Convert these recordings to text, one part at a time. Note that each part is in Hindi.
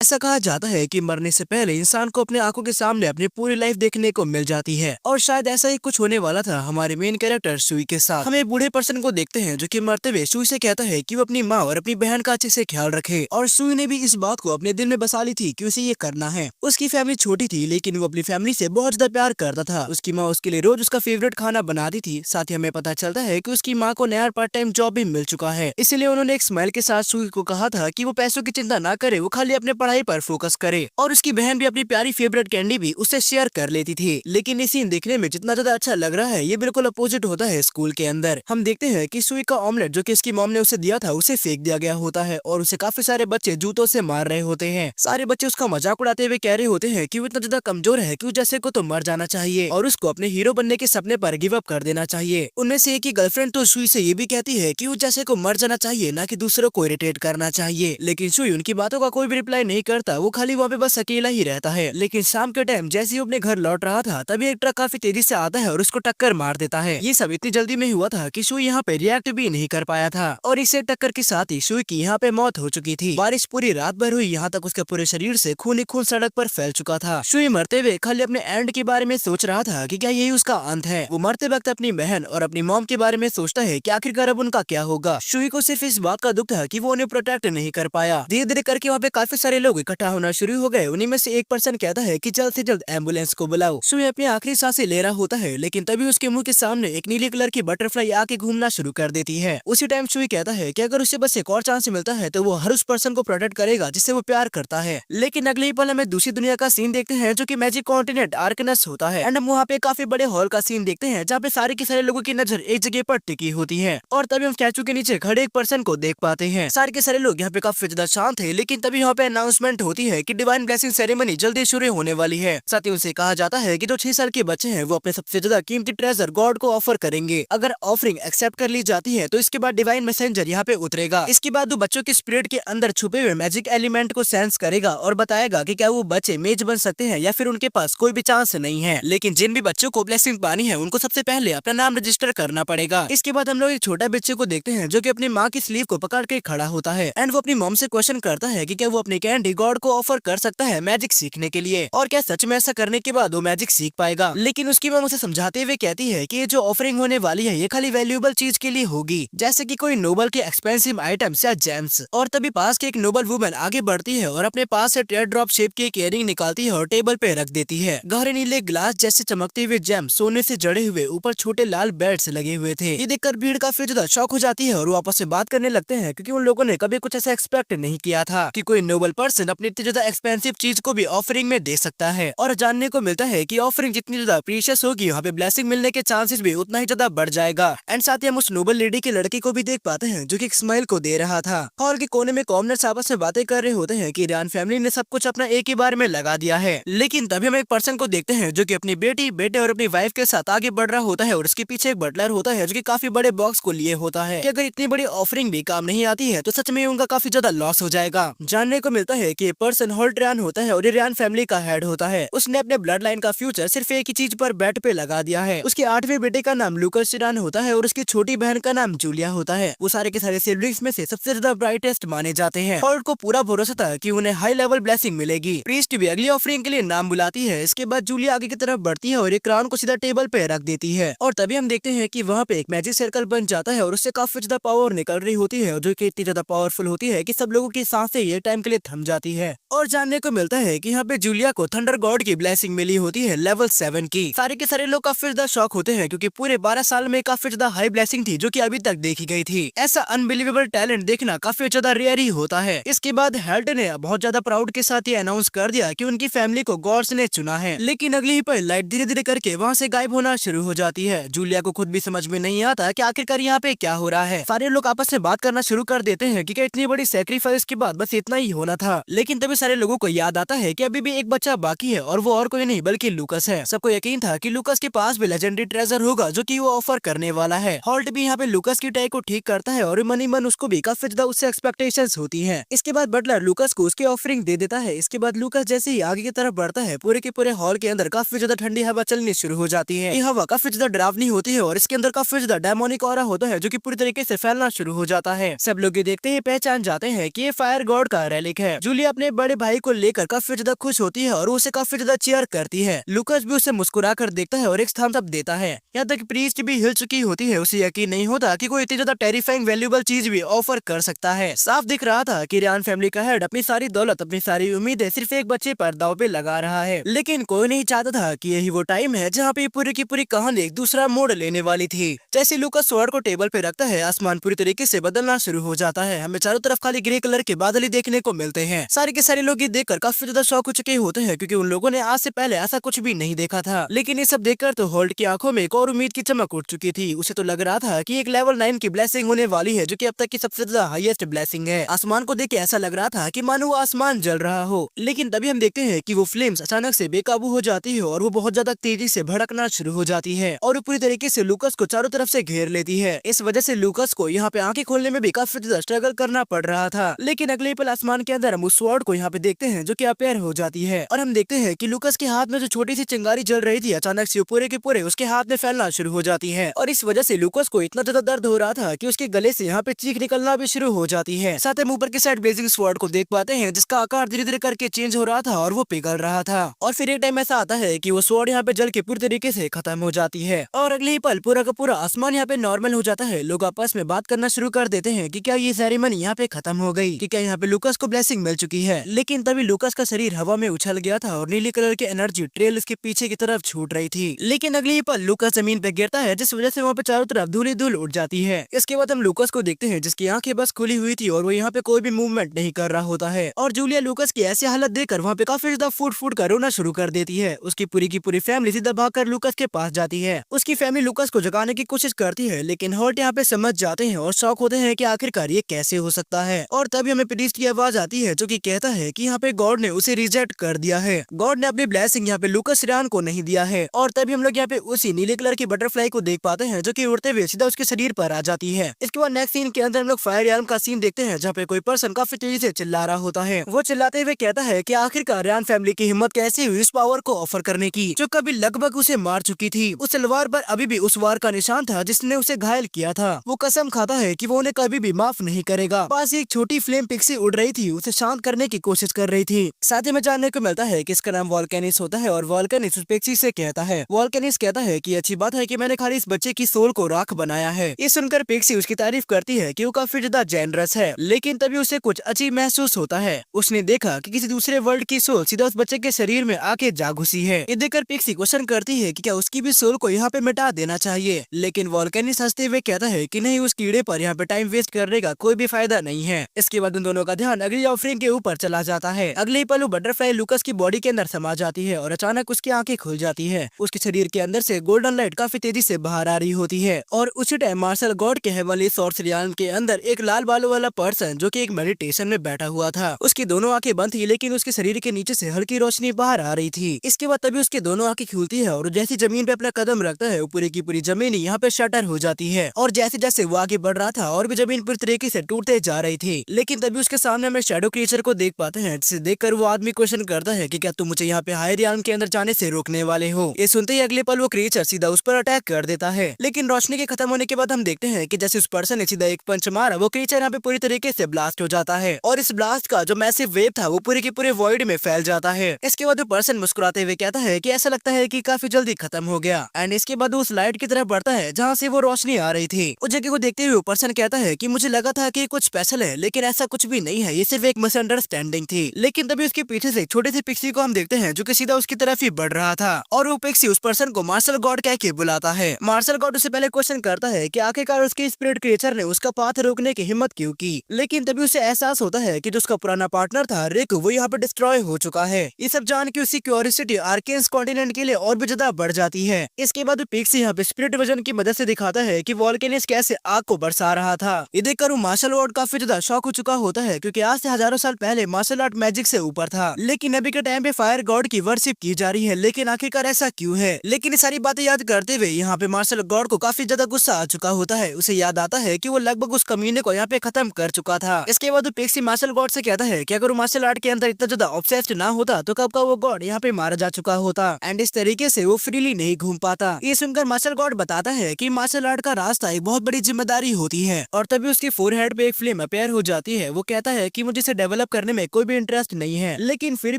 ऐसा कहा जाता है कि मरने से पहले इंसान को अपने आंखों के सामने अपनी पूरी लाइफ देखने को मिल जाती है और शायद ऐसा ही कुछ होने वाला था हमारे मेन कैरेक्टर सुई के साथ। हम एक बूढ़े पर्सन को देखते हैं जो कि मरते हुए सुई से कहता है कि वो अपनी माँ और अपनी बहन का अच्छे से ख्याल रखे और सुई ने भी इस बात को अपने दिल में बसा ली थी कि उसे ये करना है। उसकी फैमिली छोटी थी लेकिन वो अपनी फैमिली से बहुत ज्यादा प्यार करता था। उसकी माँ उसके लिए रोज उसका फेवरेट खाना बनाती थी। साथ ही हमें पता चलता है कि उसकी माँ को नया पार्ट टाइम जॉब भी मिल चुका है, इसलिए उन्होंने एक स्माइल के साथ सुई को कहा था कि वो पैसों की चिंता ना करे, वो खाली अपने पढ़ाई पर फोकस करे। और उसकी बहन भी अपनी प्यारी फेवरेट कैंडी भी उससे शेयर कर लेती थी। लेकिन ये सीन देखने में जितना ज्यादा अच्छा लग रहा है ये बिल्कुल अपोजिट होता है स्कूल के अंदर। हम देखते हैं कि सुई का ऑमलेट जो कि इसकी मॉम ने उसे दिया था उसे फेंक दिया गया होता है और उसे काफी सारे बच्चे जूतों से मार रहे होते हैं। सारे बच्चे उसका मजाक उड़ाते हुए कह रहे होते हैं कि वो इतना ज्यादा कमजोर है कि उस जैसे को तो मर जाना चाहिए और उसको अपने हीरो बनने के सपने पर गिव अप कर देना चाहिए। उनमें से एक ही गर्लफ्रेंड तो सुई से ये भी कहती है कि उस जैसे को मर जाना चाहिए, ना कि दूसरों को इरिटेट करना चाहिए। लेकिन सुई उनकी बातों का कोई भी रिप्लाई नहीं करता, वो खाली वहाँ पे बस अकेला ही रहता है। लेकिन शाम के टाइम जैसे ही अपने घर लौट रहा था तभी एक ट्रक काफी तेजी से आता है और उसको टक्कर मार देता है। ये सब इतनी जल्दी में हुआ था कि सुई यहाँ पे रिएक्ट भी नहीं कर पाया था और इसे टक्कर के साथ ही सुई की यहाँ पे मौत हो चुकी थी। बारिश पूरी रात भर हुई, यहाँ तक उसके पूरे शरीर से खून ही खून सड़क पर फैल चुका था। सुई मरते हुए खाली अपने एंड के बारे में सोच रहा था कि क्या यही उसका अंत है। वो मरते वक्त अपनी बहन और अपनी मॉम के बारे में सोचता है कि आखिरकार अब उनका क्या होगा। सुई को सिर्फ इस बात का दुख था कि वो उन्हें प्रोटेक्ट नहीं कर पाया। धीरे धीरे करके वहाँ पे काफी सारे लोग इकट्ठा होना शुरू हो गए। उन्हीं में से एक पर्सन कहता है कि जल्द से जल्द एम्बुलेंस को बुलाओ। सुई अपनी आखिरी सांसें ले रहा होता है लेकिन तभी उसके मुंह के सामने एक नीले कलर की बटरफ्लाई आके घूमना शुरू कर देती है। उसी टाइम सुई कहता है कि अगर उसे बस एक और चांस मिलता है तो वो हर उस पर्सन को प्रोटेक्ट करेगा जिससे वो प्यार करता है। लेकिन अगले ही पल हमें दूसरी दुनिया का सीन देखते हैं जो कि मैजिक कॉन्टिनेंट आर्कनस होता है एंड हम वहाँ पे काफी बड़े हॉल का सीन देखते हैं जहाँ पे सारे के सारे लोगों की नजर एक जगह पर टिकी होती है और तभी हम स्टैचू के नीचे खड़े एक पर्सन को देख पाते हैं। सारे के सारे लोग यहाँ पे काफी ज्यादा शांत है लेकिन तभी यहाँ पे अनाउंसमेंट होती है कि डिवाइन ब्लेसिंग सेरेमनी जल्दी शुरू होने वाली है। साथ ही उनसे कहा जाता है कि जो 6 साल के बच्चे हैं वो अपने सबसे ज्यादा कीमती ट्रेजर गॉड को ऑफर करेंगे। अगर ऑफरिंग एक्सेप्ट कर ली जाती है तो इसके बाद डिवाइन मैसेंजर यहाँ पे उतरेगा। इसके बाद वो बच्चों के स्पिरिट के अंदर छुपे हुए मैजिक एलिमेंट को सेंस करेगा और बताएगा कि क्या वो बच्चे मेज बन सकते हैं या फिर उनके पास कोई भी चांस नहीं है। लेकिन जिन भी बच्चों को ब्लेसिंग पानी है उनको सबसे पहले अपना नाम रजिस्टर करना पड़ेगा। इसके बाद हम लोग एक छोटा बच्चे को देखते हैं जो कि अपनी माँ की स्लीव को पकड़ के खड़ा होता है एंड वो अपनी मॉम से क्वेश्चन करता है कि क्या वो अपनी कैंडी गॉड को ऑफर कर सकता है मैजिक सीखने के लिए और क्या सच में ऐसा करने के बाद वो मैजिक सीख पाएगा। लेकिन उसकी मॉम उसे समझाते हुए कहती है कि ये जो ऑफरिंग होने वाली है ये खाली वैल्यूएबल चीज के लिए होगी, जैसे कि कोई नोबल के एक्सपेंसिव आइटम्स या जेम्स। और तभी पास के एक नोबल वुमन आगे बढ़ती है और अपने पास से टेयर ड्रॉप शेप की एक इयरिंग निकालती है और टेबल पे रख देती है। गहरे नीले ग्लास जैसे चमकते हुए जेम सोने से जड़े हुए, ऊपर छोटे लाल बेड्स लगे हुए थे। ये देखकर भीड़ काफी ज्यादा शॉक हो जाती है और वो आपस में बात करने लगते हैं क्योंकि उन लोगों ने कभी कुछ ऐसा एक्सपेक्ट नहीं किया था कि कोई नोबल पर्सन अपनी इतनी ज्यादा एक्सपेंसिव चीज को भी ऑफरिंग में दे सकता है। और जानने को मिलता है कि ऑफरिंग जितनी ज्यादा प्रीशियस होगी वहाँ पे ब्लेसिंग मिलने के चांसेस भी उतना ही ज्यादा बढ़ जाएगा। एंड साथ ही हम उस नोबल लेडी के लड़के को भी देख पाते हैं जो कि एक स्माइल को दे रहा था। हॉल के कोने में कॉमनर्स आपस में बातें कर रहे होते हैं कि रियान फैमिली ने सब कुछ अपना एक ही बार में लगा दिया है। लेकिन तभी हम एक पर्सन को देखते हैं जो कि अपनी बेटी, बेटे और अपनी वाइफ के साथ आगे बढ़ रहा होता है और उसके पीछे एक बटलर होता है जो कि काफी बड़े बॉक्स को लिए होता है कि अगर इतनी बड़ी ऑफरिंग भी काम नहीं आती है तो सच में उनका काफी ज्यादा लॉस हो जाएगा। जानने को मिलता है कि ये पर्सन हॉल्ट रियान होता है और ये रियान फैमिली का हेड होता है। उसने अपने ब्लड लाइन का फ्यूचर सिर्फ एक ही चीज पर बेट पे लगा दिया है। उसके 8वें बेटे का नाम लूकस रियान होता है और उसकी छोटी बहन का नाम जूलिया होता है। वो सारे के सारे सिबलिंग्स में से सबसे ज्यादा ब्राइटेस्ट माने जाते हैं। हॉल्ट को पूरा भरोसा था कि उन्हें हाई लेवल ब्लेसिंग मिलेगी। प्रीस्ट भी अगली ऑफरिंग के लिए नाम बुलाती है। इसके बाद जूलिया आगे की तरफ बढ़ती है और एक क्राउन को सीधा टेबल पे रख देती है और तभी हम देखते हैं कि वहाँ पे एक मैजिक सर्कल बन जाता है और उससे काफी ज्यादा पावर निकल रही होती है जो कि इतनी ज्यादा पावरफुल होती है कि सब लोगों की सांसें ये टाइम के लिए थम जाती है। और जानने को मिलता है कि यहाँ पे जूलिया को थंडर गॉड की ब्लेसिंग मिली होती है लेवल 7 की। सारे के सारे लोग काफी ज्यादा शॉक होते हैं क्योंकि पूरे 12 साल में काफी ज्यादा हाई ब्लेसिंग थी जो कि अभी तक देखी गई थी। ऐसा अनबिलीवेबल टैलेंट देखना काफी ज्यादा रेयर ही होता है। इसके बाद हेल्ट ने बहुत ज्यादा प्राउड के साथ ये अनाउंस कर दिया कि उनकी फैमिली को गॉड्स ने चुना है। लेकिन अगली ही पल लाइट धीरे धीरे करके वहाँ से गायब होना शुरू हो जाती है। जूलिया को खुद भी समझ में नहीं आता कि आखिरकार यहाँ पे क्या हो रहा है। सारे लोग आपस में बात करना शुरू कर देते हैं कि क्या इतनी बड़ी सैक्रिफाइस के बाद बस इतना ही होना था। लेकिन तभी सारे लोगों को याद आता है कि अभी भी एक बच्चा बाकी है और वो और कोई नहीं बल्कि लूकस है। सबको यकीन था कि लूकस के पास भी लेजेंडरी ट्रेजर होगा जो कि वो ऑफर करने वाला है। हॉल्ट भी यहाँ पे लूकस की टाई को ठीक करता है और मन ही मन उसको भी काफी ज्यादा उससे एक्सपेक्टेशंस होती हैं। इसके बाद बटलर लूकस को उसकी ऑफरिंग दे देता है। इसके बाद लूकस जैसे ही आगे की तरफ बढ़ता है पूरे के पूरे हॉल के अंदर काफी ज्यादा ठंडी हवा चलनी शुरू हो जाती है। ये हवा काफी ज्यादा डरावनी होती है और इसके अंदर काफी ज्यादा डेमोनिक ऑरा होता है जो कि पूरी तरीके से फैलना शुरू हो जाता है। सब लोग ये देखते ही पहचान जाते हैं कि ये फायर गॉड का रेलिक है। जूलिया अपने बड़े भाई को लेकर काफी ज्यादा खुश होती है और उसे काफी ज्यादा चेयर करती है। लूकास भी उसे मुस्कुरा कर देखता है और एक थम्स अप देता है। यहाँ तक प्रीस्ट भी हिल चुकी होती है। उसे यकीन नहीं होता कि कोई इतनी ज्यादा टेरिफाइंग वैल्यूएबल चीज भी ऑफर कर सकता है। साफ दिख रहा था कि रियान फैमिली का हेड अपनी सारी दौलत, अपनी सारी उम्मीदें सिर्फ एक बच्चे पर दांव पे लगा रहा है। लेकिन कोई नहीं चाहता था कि यही वो टाइम है जहाँ पे पूरी की पूरी कहानी एक दूसरा मोड़ लेने वाली थी। जैसे लूकास स्वॉर्ड को टेबल पे रखता है, आसमान पूरी तरीके से बदलना शुरू हो जाता है। हमें चारों तरफ खाली ग्रे कलर के बादल ही देखने को मिलते हैं। सारे के सारे लोग ये देखकर काफी ज्यादा शॉक हो चुके होते हैं, क्योंकि उन लोगों ने आज से पहले ऐसा कुछ भी नहीं देखा था। लेकिन ये सब देखकर तो होल्ड की आंखों में एक और उम्मीद की चमक उठ चुकी थी। उसे तो लग रहा था कि एक लेवल 9 की ब्लेसिंग होने वाली है, जो कि अब तक की सबसे ज्यादा हाईएस्ट ब्लेसिंग है। आसमान को देख के ऐसा लग रहा था कि मानो वो आसमान जल रहा हो। लेकिन तभी हम देखते हैं कि वो फ्लेम्स अचानक से बेकाबू हो जाती है और वो बहुत ज्यादा तेजी से भड़कना शुरू हो जाती है और वो पूरी तरीके से लूकास को चारों तरफ से घेर लेती है। इस वजह से लूकास को यहाँ पे आंखें खोलने में भी काफी ज्यादा स्ट्रगल करना पड़ रहा था। लेकिन अगले पल आसमान के अंदर हम उस स्वॉर्ड को यहाँ पे देखते हैं जो कि अपेयर हो जाती है और हम देखते हैं कि लूकास के हाथ में जो छोटी सी चिंगारी जल रही थी, अचानक से पूरे के पूरे उसके हाथ में फैलना शुरू हो जाती है और इस वजह से लूकास को इतना ज्यादा दर्द हो रहा था कि उसके गले से यहाँ पे चीख निकलना भी शुरू हो जाती है। साथ ही हम ऊपर की साइड ब्लेजिंग स्वॉर्ड को देख पाते हैं, जिसका आकार धीरे धीरे करके चेंज हो रहा था और वो पिघल रहा था। और फिर एक टाइम ऐसा आता है कि वो स्वॉर्ड यहाँ पे जल के पूरी तरीके से खत्म हो जाती है और अगले ही पल पूरा का पूरा आसमान यहाँ पे नॉर्मल हो जाता है। लोग आपस में बात करना शुरू कर देते हैं कि क्या ये सेरेमनी यहाँ पे खत्म हो गई, कि क्या यहाँ पे लूकास को ब्लेसिंग मिल चुकी है। लेकिन तभी लूकास का शरीर हवा में उछल गया था और नीली कलर की एनर्जी ट्रेल उसके पीछे की तरफ छूट रही थी। लेकिन अगले ही पल लूकास जमीन पे गिरता है, जिस वजह से वहाँ पे चारों तरफ धूल ही धूल उड़ जाती है। इसके बाद हम लूकास को देखते हैं, जिसकी आंखें बस खुली हुई थी और वो यहाँ पे कोई भी मूवमेंट नहीं कर रहा होता है। और जूलिया लूकास की ऐसी हालत देखकर वहाँ पे काफी ज्यादा फूट फूट कर रोना शुरू कर देती है। उसकी पूरी फैमिली सीधा भागकर लूकास के पास जाती है। उसकी फैमिली लूकास को जगाने की कोशिश करती है, लेकिन हॉल्ट यहाँ पे समझ जाते हैं और शॉक होते हैं कि आखिरकार ये कैसे हो सकता है। और तभी हमें प्रीस्ट की आवाज आती है, जो कि कहता है कि यहाँ पे गॉड ने उसे रिजेक्ट कर दिया है। गॉड ने अपनी ब्लेसिंग यहाँ पे लूकास रियान को नहीं दिया है। और तभी हम लोग यहाँ पे उसी नीले कलर की बटरफ्लाई को देख पाते हैं, जो कि उड़ते हुए सीधा उसके शरीर पर आ जाती है। इसके बाद नेक्स्ट सीन के अंदर हम लोग फायर एलार्म का सीन देखते हैं, जहाँ पे कोई पर्सन काफी तेजी से चिल्ला रहा होता है। वो चिल्लाते हुए कहता है कि आखिरकार रियान फैमिली की हिम्मत कैसे हुई इस पावर को ऑफर करने की, जो कभी लगभग उसे मार चुकी थी। उस तलवार पर अभी भी उस वार का निशान था जिसने उसे घायल किया था। वो कसम खाता है कि वो उन्हें कभी भी माफ नहीं करेगा। पास एक छोटी फ्लेम पिक्सी उड़ रही थी, उसे शांत करने की कोशिश कर रही थी। साथ ही में जानने को मिलता है कि इसका नाम वॉल्केनिस होता है और वॉल्केनिस उस पिक्सी से कहता है, वॉल्केनिस कहता है कि अच्छी बात है कि मैंने खाली इस बच्चे की सोल को राख बनाया है। ये सुनकर पिक्सी उसकी तारीफ करती है कि वो काफी ज्यादा जेनरस है। लेकिन तभी उसे कुछ अजीब महसूस होता है। उसने देखा कि किसी दूसरे वर्ल्ड की सोल सीधा उस बच्चे के शरीर में आके जा घुसी है। ये देखकर पिक्सी क्वेश्चन करती है कि क्या उसकी भी सोल को यहाँ पे मिटा देना चाहिए। लेकिन वॉल्केनिस हंसते हुए कहता है कि नहीं, उस कीड़े पर यहाँ पे टाइम वेस्ट करने का कोई भी फायदा नहीं है। इसके बाद उन दोनों का ध्यान अगली ऑफरिंग के ऊपर चला जाता है। अगले ही पल बटरफ्लाई लूकास की बॉडी के अंदर समा जाती है और अचानक उसकी आंखें खुल जाती है। उसके शरीर के अंदर से गोल्डन लाइट काफी तेजी से बाहर आ रही होती है और उसी टाइम मार्शल गॉड के हेवनली सोर्स रियान के अंदर एक लाल बालों वाला पर्सन, जो कि एक मेडिटेशन में बैठा हुआ था। उसकी दोनों आंखें बंद थी, लेकिन उसके शरीर के नीचे से हल्की रोशनी बाहर आ रही थी। इसके बाद तभी उसकी दोनों आंखें खुलती है और जैसी जमीन पे अपना कदम रखता है, पूरी की पूरी जमीन यहाँ पे शटर हो जाती है। और जैसे जैसे वो आगे बढ़ रहा था और भी जमीन पूरी तरीके से टूटते जा रही थी। लेकिन तभी उसके सामने हमें शैडो क्रीचर को देख पाते हैं, जिसे देखकर वो आदमी क्वेश्चन करता है कि क्या तुम मुझे यहाँ पे हायर रियान के अंदर जाने से रोकने वाले हो। ये सुनते ही अगले पल वो क्रीचर सीधा उस पर अटैक कर देता है। लेकिन रोशनी के खत्म होने के बाद हम देखते हैं कि जैसे उस पर्सन ने सीधा एक पंच मारा, वो क्रीचर यहाँ पे पूरी तरीके से ब्लास्ट हो जाता है और इस ब्लास्ट का जो मैसिव वेव था वो पूरे के पूरे वॉइड में फैल जाता है। इसके बाद वो पर्सन मुस्कुराते हुए कहता है कि ऐसा लगता है कि काफी जल्दी खत्म हो गया। एंड इसके बाद उस लाइट की तरफ बढ़ता है जहाँ से वो रोशनी आ रही थी। उस जगह को देखते हुए पर्सन कहता है कि मुझे लगा था कि कुछ स्पेशल है, लेकिन ऐसा कुछ भी नहीं है, ये सिर्फ एक मिसअंडरस्टैंडिंग थी। लेकिन तभी उसके पीछे से छोटे से पिक्सी को हम देखते हैं, जो कि सीधा उसकी तरफ ही बढ़ रहा था और वो पिक्सी उस पर्सन को मार्शल गॉड कह के बुलाता है। मार्शल गॉड उससे पहले क्वेश्चन करता है कि आखिरकार उसके स्पिरिट क्रिएचर ने उसका पाथ रोकने की हिम्मत क्यों की। लेकिन तभी उसे एहसास होता है कि जो उसका पुराना पार्टनर था रिक, वो यहाँ पे डिस्ट्रॉय हो चुका है। ये सब जान के उसकी क्यूरियोसिटी आर्केन्स कॉन्टिनेंट के लिए और भी ज्यादा बढ़ जाती है। इसके बाद पिक्सी यहाँ पे स्पिरिट विजन की मदद से दिखाता है कि वॉल्केनिस कैसे आग को बरसा रहा था। ये देखकर मार्शल आर्ट काफी ज्यादा शॉक हो चुका होता है, क्योंकि आज से हजारों साल पहले मार्शल आर्ट मैजिक से ऊपर था। लेकिन अभी के टाइम पे फायर गॉड की वर्शिप की जा रही है। लेकिन आखिरकार ऐसा क्यों है। लेकिन ये सारी बातें याद करते हुए यहाँ पे मार्शल गॉड को काफी ज्यादा गुस्सा आ चुका होता है। उसे याद आता है कि वो लगभग उस कम्युनिटी को यहाँ पे खत्म कर चुका था। इसके बाद पिक्सी मार्शल गॉड से कहता है कि अगर मार्शल आर्ट के अंदर इतना ज्यादा ऑब्सेस्ड ना होता तो कब का वो गॉड यहाँ पे मारा जा चुका होता। एंड इस तरीके से वो फ्रीली नहीं घूम पाता। ये सुनकर मार्शल गॉड बताता है कि मार्शल आर्ट का रास्ता एक बहुत बड़ी जिम्मेदारी होती है। और तभी उसके फोरहेड पे एक फ्लेम अपेयर हो जाती है। वो कहता है कि मुझे इसे डेवलप डेवलप करने में कोई भी इंटरेस्ट नहीं है, लेकिन फिर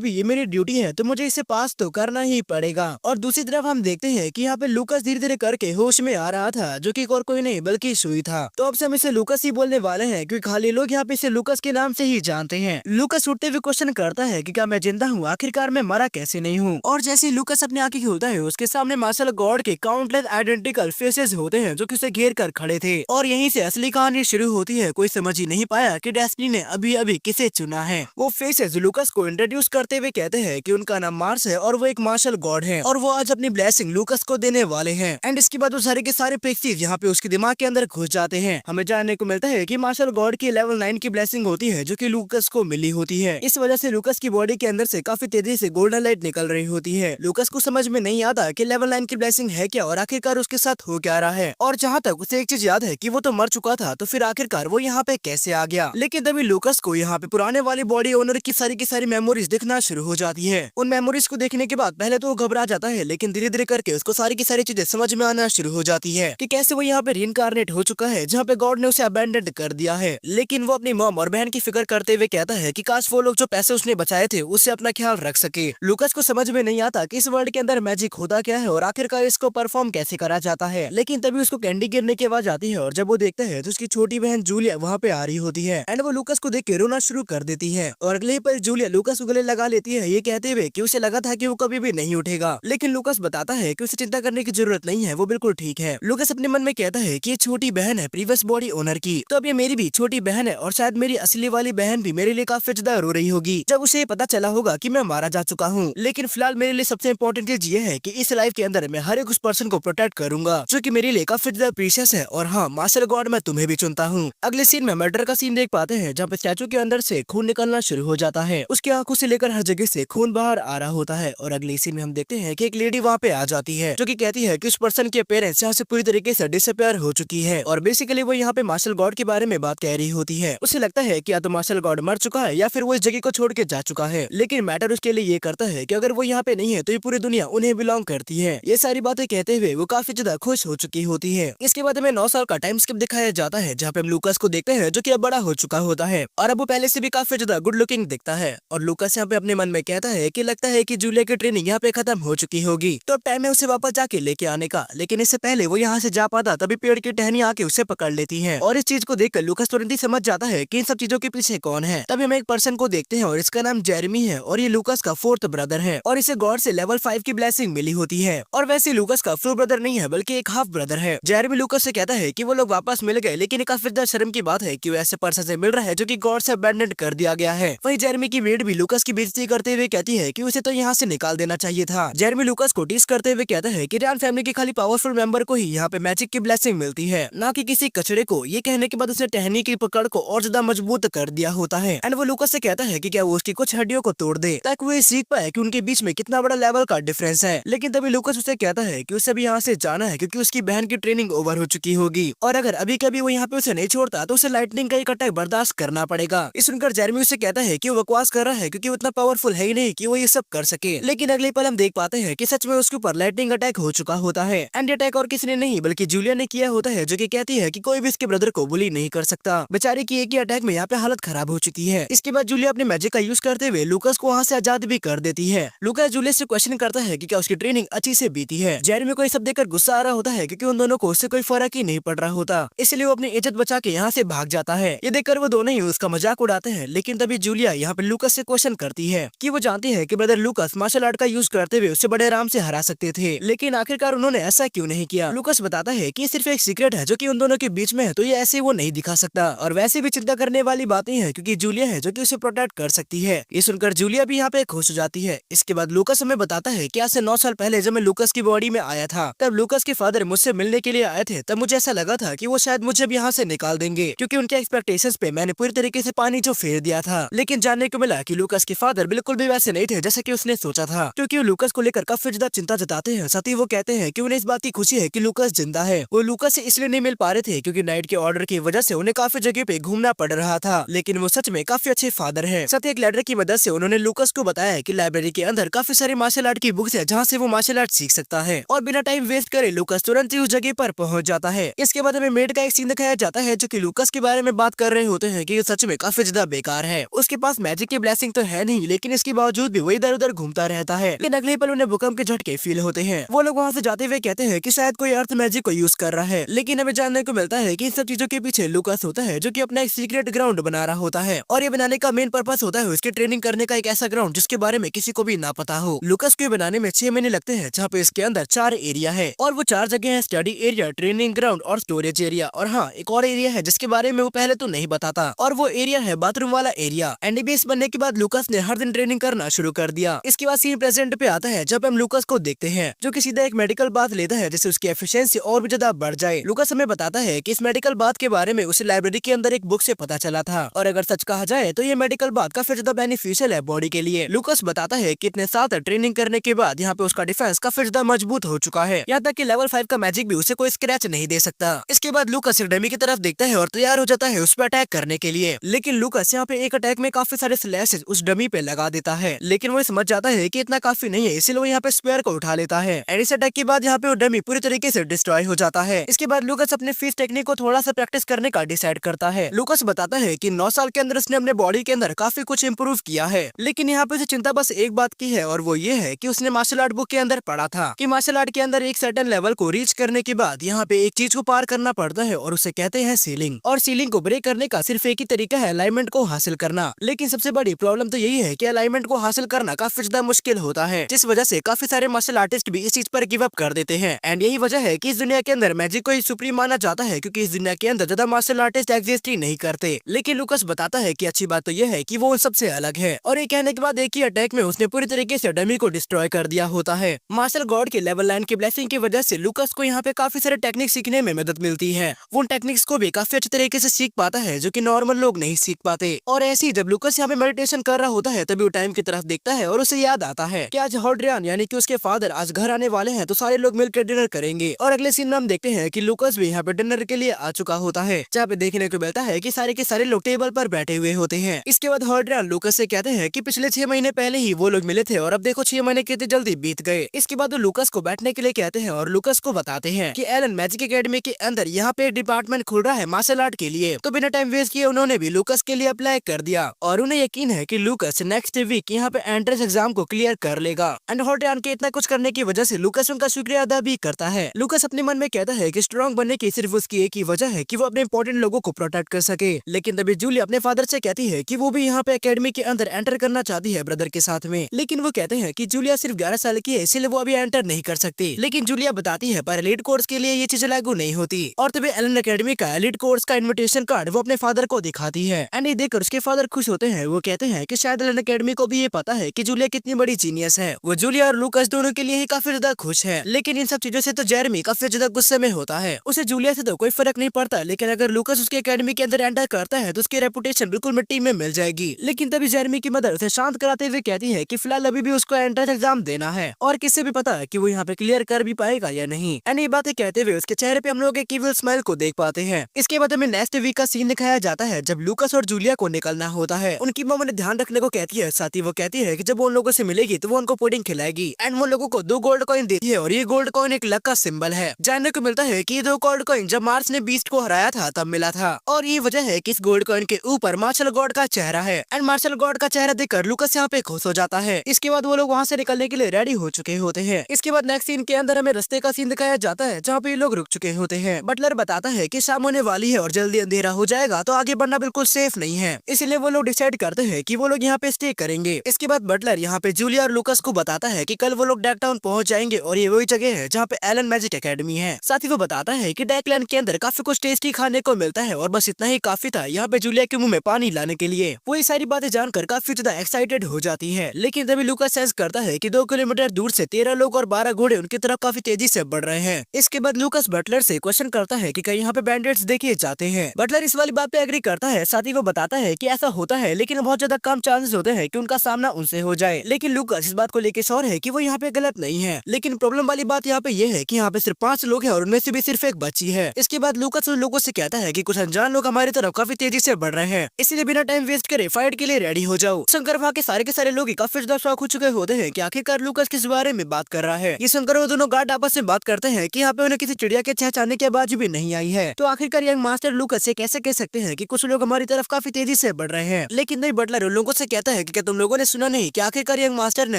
भी ये मेरी ड्यूटी है तो मुझे इसे पास तो करना ही पड़ेगा। और दूसरी तरफ हम देखते हैं कि यहाँ पे लूकास धीरे धीरे करके होश में आ रहा था, जो कि और कोई नहीं बल्कि सुई था। तो अब से हम इसे लूकास ही बोलने वाले हैं, क्योंकि खाली लोग यहाँ पे इसे लूकास के नाम से ही जानते हैं। लूकास उठते हुए क्वेश्चन करता है कि क्या मैं जिंदा हूँ, आखिरकार मैं मरा कैसे नहीं हूँ। और जैसे ही लूकास अपनी आंखें खोलता है, उसके सामने मार्शल गॉड के काउंटलेस आइडेंटिकल फेसेस होते हैं जो कि उसे घेर कर खड़े थे। और यहीं से असली कहानी शुरू होती है। कोई समझ ही नहीं पाया कि डेस्टिनी ने अभी अभी किसे चुना है। वो फेसेस लूकास को इंट्रोड्यूस करते हुए कहते हैं कि उनका नाम मार्स है और वो एक मार्शल गॉड है और वो आज अपनी ब्लेसिंग लूकास को देने वाले हैं। एंड इसके बाद वो सारे के सारे पिक्सीज यहाँ पे उसके दिमाग के अंदर घुस जाते हैं। हमें जानने को मिलता है कि मार्शल गॉड की लेवल 9 की ब्लेसिंग होती है, जो कि लूकास को मिली होती है। इस वजह से लूकास की बॉडी के अंदर से काफी तेजी से गोल्डन लाइट निकल रही होती है। लूकास को समझ में नहीं आता कि लेवल 9 की ब्लेसिंग है क्या और आखिरकार उसके साथ हो क्या रहा है। और जहाँ तक उसे एक चीज याद है कि वो तो मर चुका था, तो फिर आखिरकार वो यहाँ पे कैसे आ गया। लेकिन तभी लूकास को यहाँ पे पुराने वाली बॉडी ओनर की सारी मेमोरीज दिखना शुरू हो जाती है। उन मेमोरीज को देखने के बाद पहले तो वो घबरा जाता है, लेकिन धीरे धीरे करके उसको सारी की सारी चीजें समझ में आना शुरू हो जाती है कि कैसे वो यहाँ पे रीइंकार्नेट हो चुका है, जहाँ पे गॉड ने उसे अबैंडन कर दिया है। लेकिन वो अपनी मॉम और बहन की फिक्र करते हुए कहता है कि काश वो लोग जो पैसे उसने बचाए थे उससे अपना ख्याल रख सके। लूकास को समझ में नहीं आता कि इस वर्ल्ड के अंदर मैजिक होता क्या है और आखिरकार इसको परफॉर्म कैसे करा जाता है। लेकिन तभी उसको कैंडी गिरने की आवाज आती है और जब वो देखता है तो उसकी छोटी बहन जूलिया वहाँ पे आ रही होती है। एंड वो लूकास को देख के रोना शुरू कर देती है और अगले ही पल जूलिया लूकास को गले लगा लेती है, ये कहते हुए कि उसे लगा था कि वो कभी भी नहीं उठेगा। लेकिन लूकास बताता है कि उसे चिंता करने की जरूरत नहीं है, वो बिल्कुल ठीक है। लूकास अपने मन में कहता है कि ये छोटी बहन है प्रीवियस बॉडी ओनर की, तो अब ये मेरी भी छोटी बहन है और शायद मेरी असली वाली बहन भी मेरे लिए काफी ज्यादा रो रही होगी जब उसे पता चला होगा कि मैं मारा जा चुका हूँ। लेकिन फिलहाल मेरे लिए सबसे इम्पोर्टेंट चीज ये है कि इस लाइफ के अंदर मैं हर एक उस पर्सन को प्रोटेक्ट करूंगा जो कि मेरे लिए काफी ज्यादा प्रीशियस है। और हाँ, मार्शल गॉड मैं तुम्हें भी चुनता हूँ। अगले सीन में मर्डर का सीन देख पाते हैं, जहाँ पे स्टैचू के अंदर से खून निकलना शुरू हो जाता है। उसकी आंखों से लेकर हर जगह से खून बाहर आ रहा होता है। और अगले सीन में हम देखते हैं कि एक लेडी वहाँ पे आ जाती है जो कि कहती है कि उस पर्सन के पेरेंट्स यहाँ से पूरी तरीके से डिसअपियर हो चुकी है। और बेसिकली वो यहाँ पे मार्शल गॉड के बारे में बात कह रही होती है। उसे लगता है कि या तो मार्शल गॉड मर चुका है या फिर वो इस जगह को छोड़ के जा चुका है। लेकिन मैटर उसके लिए ये करता है कि अगर वो यहाँ पे नहीं है तो ये पूरी दुनिया उन्हें बिलोंग करती है। ये सारी बातें कहते हुए वो काफी ज्यादा खुश हो चुकी होती है। इसके बाद हमें 9 साल का टाइम स्किप दिखाया जाता है, जहाँ पे हम लूकास को देखते हैं जो कि अब बड़ा हो चुका होता है और अब वो पहले से भी काफी ज्यादा गुड लुकिंग दिखता है। और लूकास यहाँ पे अपने मन में कहता है कि लगता है कि जूलिया की ट्रेनिंग यहाँ पे खत्म हो चुकी होगी, तो अब टाइम है उसे वापस जाके लेके आने का। लेकिन इससे पहले वो यहाँ से जा पाता तभी पेड़ की टहनी आके उसे पकड़ लेती है। और इस चीज को देखकर लूकास तुरंत ही समझ जाता है कि इन सब चीजों के पीछे कौन है। तभी हम एक पर्सन को देखते हैं और इसका नाम जेरेमी है और ये लूकास का 4th ब्रदर है और इसे गॉड से लेवल 5 की ब्लेसिंग मिली होती है। और वैसे लूकास का फुल ब्रदर नहीं है बल्कि एक हाफ ब्रदर है। जेरेमी लूकास से कहता है कि वो लोग वापस मिल गए, लेकिन काफी ज्यादा शर्म की बात है कि वो ऐसे पर्सन से मिल रहा है जो कि गॉड से अबैंडन कर दिया गया है। वहीं जेरेमी की मेड भी लूकास की बेइज्जती करते हुए कहती है कि उसे तो यहाँ से निकाल देना चाहिए था। जेरेमी लूकास को टीज करते हुए कहता है कि रियान फैमिली के खाली पावरफुल मेंबर को ही यहाँ पे मैजिक की ब्लेसिंग मिलती है, ना कि किसी कचरे को। ये कहने के बाद उसने टहनी की पकड़ को और ज्यादा मजबूत कर दिया होता है। एंड वो लूकास से कहता है कि क्या वो उसकी कुछ हड्डियों को तोड़ दे ताकि वो ये सीख पाए कि उनके बीच में कितना बड़ा लेवल का डिफरेंस है। लेकिन तभी लूकास उसे कहता है कि उसे भी यहाँ से जाना है क्योंकि उसकी बहन की ट्रेनिंग ओवर हो चुकी होगी और अगर अभी कभी वो यहाँ पे उसे नहीं छोड़ता तो उसे लाइटनिंग का एक अटैक बर्दाश्त करना पड़ेगा। इस सुनकर जेरेमी उसे कहता है कि वो बकवास कर रहा है क्योंकि वो इतना पावरफुल है ही नहीं कि वो ये सब कर सके। लेकिन अगले पल हम देख पाते हैं कि सच में उसके ऊपर लाइटनिंग अटैक हो चुका होता है। एंड अटैक और किसी ने नहीं बल्कि जूलिया ने किया होता है, जो कि कहती है कि कोई भी इसके ब्रदर को बुली नहीं कर सकता। बेचारी की एक ही अटैक में यहाँ पे हालत खराब हो चुकी है। इसके बाद जूलिया अपने मैजिक का यूज करते हुए लूकास को वहाँ से आजाद भी कर देती है। लूकास जूलिया से क्वेश्चन करता है कि क्या उसकी ट्रेनिंग अच्छी से बीती है। जेरेमी को ये सब देखकर गुस्सा आ रहा होता है क्योंकि उन दोनों को उससे कोई फर्क ही नहीं पड़ रहा होता, इसलिए वो अपनी इज्जत बचा के यहाँ से भाग जाता है। ये देखकर वो दोनों ही उसका मजाक उड़ाते हैं। लेकिन तभी जूलिया यहाँ पे लूकास से क्वेश्चन करती है कि वो जानती है कि ब्रदर लूकास मार्शल आर्ट का यूज करते हुए उससे बड़े आराम से हरा सकते थे, लेकिन आखिरकार उन्होंने ऐसा क्यों नहीं किया। लूकास बताता है कि सिर्फ एक सीक्रेट है जो कि उन दोनों के बीच में है, तो ये ऐसे वो नहीं दिखा सकता। और वैसे भी चिंता करने वाली बातें हैं क्योंकि जूलिया है जो कि उसे प्रोटेक्ट कर सकती है। ये सुनकर जूलिया भी यहाँ पे खुश हो जाती है। इसके बाद लूकास हमें बताता है कि आज से 9 साल पहले जब मैं लूकास की बॉडी में आया था, तब लूकास के फादर मुझसे मिलने के लिए आए थे। तब मुझे ऐसा लगा था कि वो शायद मुझे भी यहाँ से निकाल देंगे क्योंकि उनके एक्सपेक्टेशंस पे मैंने पूरी तरीके से पानी जो फेर दिया था। लेकिन जानने को मिला कि लूकास के फादर बिल्कुल भी वैसे नहीं थे जैसा कि उसने सोचा था, क्योंकि वो लूकास को लेकर काफी ज्यादा चिंता जताते हैं। साथ ही वो कहते हैं कि उन्हें इस बात की खुशी है कि लूकास जिंदा है। वो लूकास से इसलिए नहीं मिल पा रहे थे क्योंकि नाइट के ऑर्डर की वजह से उन्हें काफी जगह पे घूमना पड़ रहा था, लेकिन वो सच में काफी अच्छे फादर है। साथ ही एक लेटर की मदद से उन्होंने लूकास को बताया कि लाइब्रेरी के अंदर काफी सारी मार्शल आर्ट की बुक्स है जहाँ से वो मार्शल आर्ट सीख सकता है। और बिना टाइम वेस्ट करे लूकास तुरंत ही उस जगह पर पहुंच जाता है। इसके बाद हमें मेड का एक सीन दिखाया जाता है जो कि लूकास के बारे में बात कर रहे होते हैं कि ये सच में काफी ज्यादा बेकार शिकार है। उसके पास मैजिक की ब्लेसिंग तो है नहीं, लेकिन इसके बावजूद भी वो इधर उधर घूमता रहता है। लेकिन अगले पल उन्हें भूकंप के झटके फील होते हैं। वो लोग वहाँ से जाते हुए कहते हैं कि शायद कोई अर्थ मैजिक को यूज कर रहा है, लेकिन हमें जानने को मिलता है कि इन सब चीजों के पीछे लूकास होता है, जो कि अपना एक सीक्रेट ग्राउंड बना रहा होता है। और ये बनाने का मेन पर्पस होता है उसकी ट्रेनिंग करने का एक ऐसा ग्राउंड जिसके बारे में किसी को भी ना पता हो। लूकास को बनाने में 6 महीने लगते हैं, जहाँ पे इसके अंदर 4 एरिया है और वो 4 जगह है, स्टडी एरिया, ट्रेनिंग ग्राउंड और स्टोरेज एरिया। और हाँ, एक और एरिया है जिसके बारे में वो पहले तो नहीं बताता, और वो एरिया है बाथरूम वाला एरिया। एनडीबीएस बनने के बाद लूकास ने हर दिन ट्रेनिंग करना शुरू कर दिया। इसके बाद सीन प्रेजेंट पे आता है, जब हम लूकास को देखते हैं जो कि सीधा एक मेडिकल बाथ लेता है, जिससे उसकी एफिशिएंसी और भी ज्यादा बढ़ जाए। लूकास हमें बताता है कि इस मेडिकल बाथ के बारे में उसे लाइब्रेरी के अंदर एक बुक से पता चला था, और अगर सच कहा जाए तो ये मेडिकल बाथ काफी ज्यादा बेनिफिशियल है बॉडी के लिए। लूकास बताता है कि इतने साल ट्रेनिंग करने के बाद यहाँ पे उसका डिफेंस काफी ज्यादा मजबूत हो चुका है, यहाँ तक कि लेवल 5 का मैजिक भी उसे कोई स्क्रैच नहीं दे सकता। इसके बाद लूकास एक डमी की तरफ देखता है और तैयार हो जाता है उस पर अटैक करने के लिए, लेकिन लूकास यहाँ पे एक अटैक में काफी सारे स्लैशेस उस डमी पे लगा देता है। लेकिन वो समझ जाता है कि इतना काफी नहीं है, इसलिए वो यहाँ पे स्पेयर को उठा लेता है। एंड इस अटैक के बाद यहाँ पे वो डमी पूरी तरीके से डिस्ट्रॉय हो जाता है। इसके बाद लूकास अपने फीस टेक्निक को थोड़ा सा प्रैक्टिस करने का डिसाइड करता है। लूकास बताता है कि 9 साल के अंदर उसने अपने बॉडी के अंदर काफी कुछ इम्प्रूव किया है, लेकिन यहाँ पे उसे चिंता बस एक बात की है, और वो ये है कि उसने मार्शल आर्ट बुक के अंदर पढ़ा था कि मार्शल आर्ट के अंदर एक सर्टेन लेवल को रीच करने के बाद यहाँ पे एक चीज को पार करना पड़ता है, और उसे कहते हैं सीलिंग। और सीलिंग को ब्रेक करने का सिर्फ एक ही तरीका है, अलाइनमेंट को हासिल करना। लेकिन सबसे बड़ी प्रॉब्लम तो यही है कि अलाइनमेंट को हासिल करना काफी ज्यादा मुश्किल होता है, जिस वजह से काफी सारे मार्शल आर्टिस्ट भी इस चीज पर गिव अप कर देते हैं। एंड यही वजह है कि इस दुनिया के अंदर मैजिक को ही सुप्रीम माना जाता है, क्योंकि इस दुनिया के अंदर ज्यादा मार्शल आर्टिस्ट एग्जिस्ट ही नहीं करते। लेकिन लूकास बताता है कि अच्छी बात तो यह है कि वो उन सबसे अलग है, और ये कहने के बाद एक ही अटैक में उसने पूरी तरीके से डमी को डिस्ट्रॉय कर दिया होता है। मार्शल गॉड के लेवल 9 की ब्लेसिंग की वजह से लूकास को यहाँ पे काफी सारे टेक्निक सीखने में मदद मिलती है। वो उन टेक्निक्स को भी काफी अच्छे तरीके से सीख पाता है, जो कि नॉर्मल लोग नहीं सीख पाते। और ऐसे ही जब लूकास यहाँ पे मेडिटेशन कर रहा होता है, तभी वो टाइम की तरफ देखता है और उसे याद आता है कि आज हॉड्रियन यानी कि उसके फादर आज घर आने वाले हैं, तो सारे लोग मिलकर डिनर करेंगे। और अगले सीन में हम देखते हैं कि लूकास भी यहाँ पे डिनर के लिए आ चुका होता है, जहाँ पे देखने को मिलता है कि सारे के सारे लोग टेबल पर बैठे हुए होते हैं। इसके बाद हॉड्रियन लूकास से कहते हैं कि पिछले 6 महीने पहले ही वो लोग मिले थे, और अब देखो 6 महीने कितनी जल्दी बीत गए। इसके बाद वो लूकास को बैठने के लिए कहते हैं और लूकास को बताते हैं कि एलन मैजिक एकेडमी के अंदर यहाँ पे एक डिपार्टमेंट खुल रहा है मार्शल आर्ट के लिए। तो बिना टाइम वेस्ट किए उन्होंने भी लूकास के लिए अप्लाई कर दिया, और उन्हें यकीन है कि लूकास नेक्स्ट वीक यहाँ पे एंट्रेंस एग्जाम को क्लियर कर लेगा। एंड हॉड्रियन के इतना कुछ करने की वजह से लूकास उनका शुक्रिया अदा भी करता है। लूकास अपने मन में कहता है कि स्ट्रॉन्ग बनने की सिर्फ उसकी एक ही वजह है कि वो अपने इंपॉर्टेंट लोगों को प्रोटेक्ट कर सके। लेकिन तभी जूलिया अपने फादर से कहती है कि वो भी यहाँ पे एकेडमी के अंदर एंटर करना चाहती है ब्रदर के साथ में, लेकिन वो कहते हैं कि जूलिया सिर्फ 11 साल की है, इसलिए वो अभी एंटर नहीं कर सकती। लेकिन जूलिया बताती है पर एलीट कोर्स के लिए ये चीज लागू नहीं होती। और तभी एलन एकेडमी का एलीट कोर्स का इन्विटेशन कार्ड वो अपने फादर को दिखाती है, एंड ये देखकर उसके फादर खुश होते हैं। वो कहते हैं कि शायद एलन एकेडमी को भी ये पता है कि जूलिया कितनी बड़ी जीनियस है। वो जूलिया और लूकास दोनों के लिए ही काफी ज्यादा खुश है। लेकिन इन सब चीजों से तो जेरेमी काफी ज्यादा गुस्से में होता है। उसे जूलिया से तो कोई फर्क नहीं पड़ता, लेकिन अगर लूकास उसके एकेडमी के अंदर एंटर करता है तो उसकी रेपुटेशन बिल्कुल मिट्टी में मिल जाएगी। लेकिन तभी जेरेमी की मदर उसे शांत कराते हुए कहती है कि फिलहाल अभी भी उसको एंट्रेंस एग्जाम देना है, और किससे भी पता है कि वो यहाँ पे क्लियर कर भी पाएगा या नहीं। एंड ये बातें कहते हुए उसके चेहरे पे हम लोग एक इविल स्माइल को देख पाते हैं। इसके बाद हमें नेक्स्ट वीक का सीन दिखाया जाता है, जब लूकास और जूलिया को निकलना होता है। उनकी मम्मा ने ध्यान रखने को कहती है, साथ ही वो कहती है कि जब वो उन लोगों से मिलेगी तो वो उनको पुडिंग खिलाएगी, एंड वो लोगों को 2 गोल्ड कॉइन देती है, और ये गोल्ड कॉइन एक लक का सिंबल है। जानने को मिलता है कि 2 गोल्ड कॉइन जब मार्स ने बीस्ट को हराया था तब मिला था, और ये वजह है कि इस गोल्ड कॉइन के ऊपर मार्शल गॉड का चेहरा है। एंड मार्शल गॉड का चेहरा देखकर लूकास यहाँ पे खुश हो जाता है। इसके बाद वो लोग वहाँ से निकलने के लिए रेडी हो चुके होते हैं। इसके बाद नेक्स्ट सीन के अंदर हमें रास्ते का सीन दिखाया जाता है, जहाँ पे ये लोग रुक चुके होते हैं। बटलर बताता है कि शाम होने वाली है और जल्दी अंधेरा हो जाएगा, तो आगे बढ़ना बिल्कुल सेफ नहीं है, इसलिए वो लोग डिसाइड करते हैं कि वो लोग यहाँ पे स्टे करेंगे। इसके बाद बटलर यहाँ पे जूलिया और लूकास को बताता है कि कल वो लोग डेकटाउन पहुंच जाएंगे, और ये वही जगह है जहाँ पे एलन मैजिक एकेडमी है। साथ ही वो बताता है कि डेकलैंड के अंदर काफी कुछ टेस्टी खाने को मिलता है, और बस इतना ही काफी था यहाँ पे जूलिया के मुंह में पानी लाने के लिए। वो ये सारी बातें जानकर काफी ज्यादा एक्साइटेड हो जाती है। लेकिन तभी लूकास सेंस करता है कि 2 किलोमीटर दूर से 13 लोग और 12 घोड़े उनकी तरफ काफी तेजी से बढ़ रहे हैं। इसके बाद लूकास बटलर से क्वेश्चन करता है कि कहीं यहाँ पे बैंडिट्स देखे जाते हैं। बटलर इस वाली बात पे एग्री करता है। साथ ही वो बताता है कि ऐसा होता है, लेकिन बहुत ज्यादा कम चांसेस होते हैं कि उनका सामना उनसे हो जाए। लेकिन लूकास इस बात को लेकर श्योर है कि वो यहाँ पे गलत नहीं है। लेकिन प्रॉब्लम वाली बात यहाँ पे ये है कि यहाँ पे सिर्फ 5 लोग हैं, और उनमें से भी सिर्फ एक बच्ची है। इसके बाद लूकास उन लोगों से कहता है कि कुछ अनजान लोग हमारी तरफ काफी तेजी से बढ़ रहे हैं, इसलिए बिना टाइम वेस्ट करे फाइट के लिए रेडी हो जाओ। शंकर वहाँ के सारे लोग काफी ज्यादा शौक हो चुके होते हैं कि आखिरकार लूकास किस बारे में बात कर रहा है। ये सुनकर वो दोनों गार्ड आपस में बात करते हैं कि यहाँ पे उन्हें किसी चिड़िया के चहचहाने की आवाज भी नहीं आई है। तो आखिरकार यंग मास्टर लूकास से कैसे कह सकते हैं कि कुछ लोग हमारी तरफ काफी तेजी तेजी से बढ़ रहे हैं। लेकिन नहीं, बटलर उन लोगों से कहता है कि क्या तुम लोगों ने सुना नहीं कि आखिरकार यंग मास्टर ने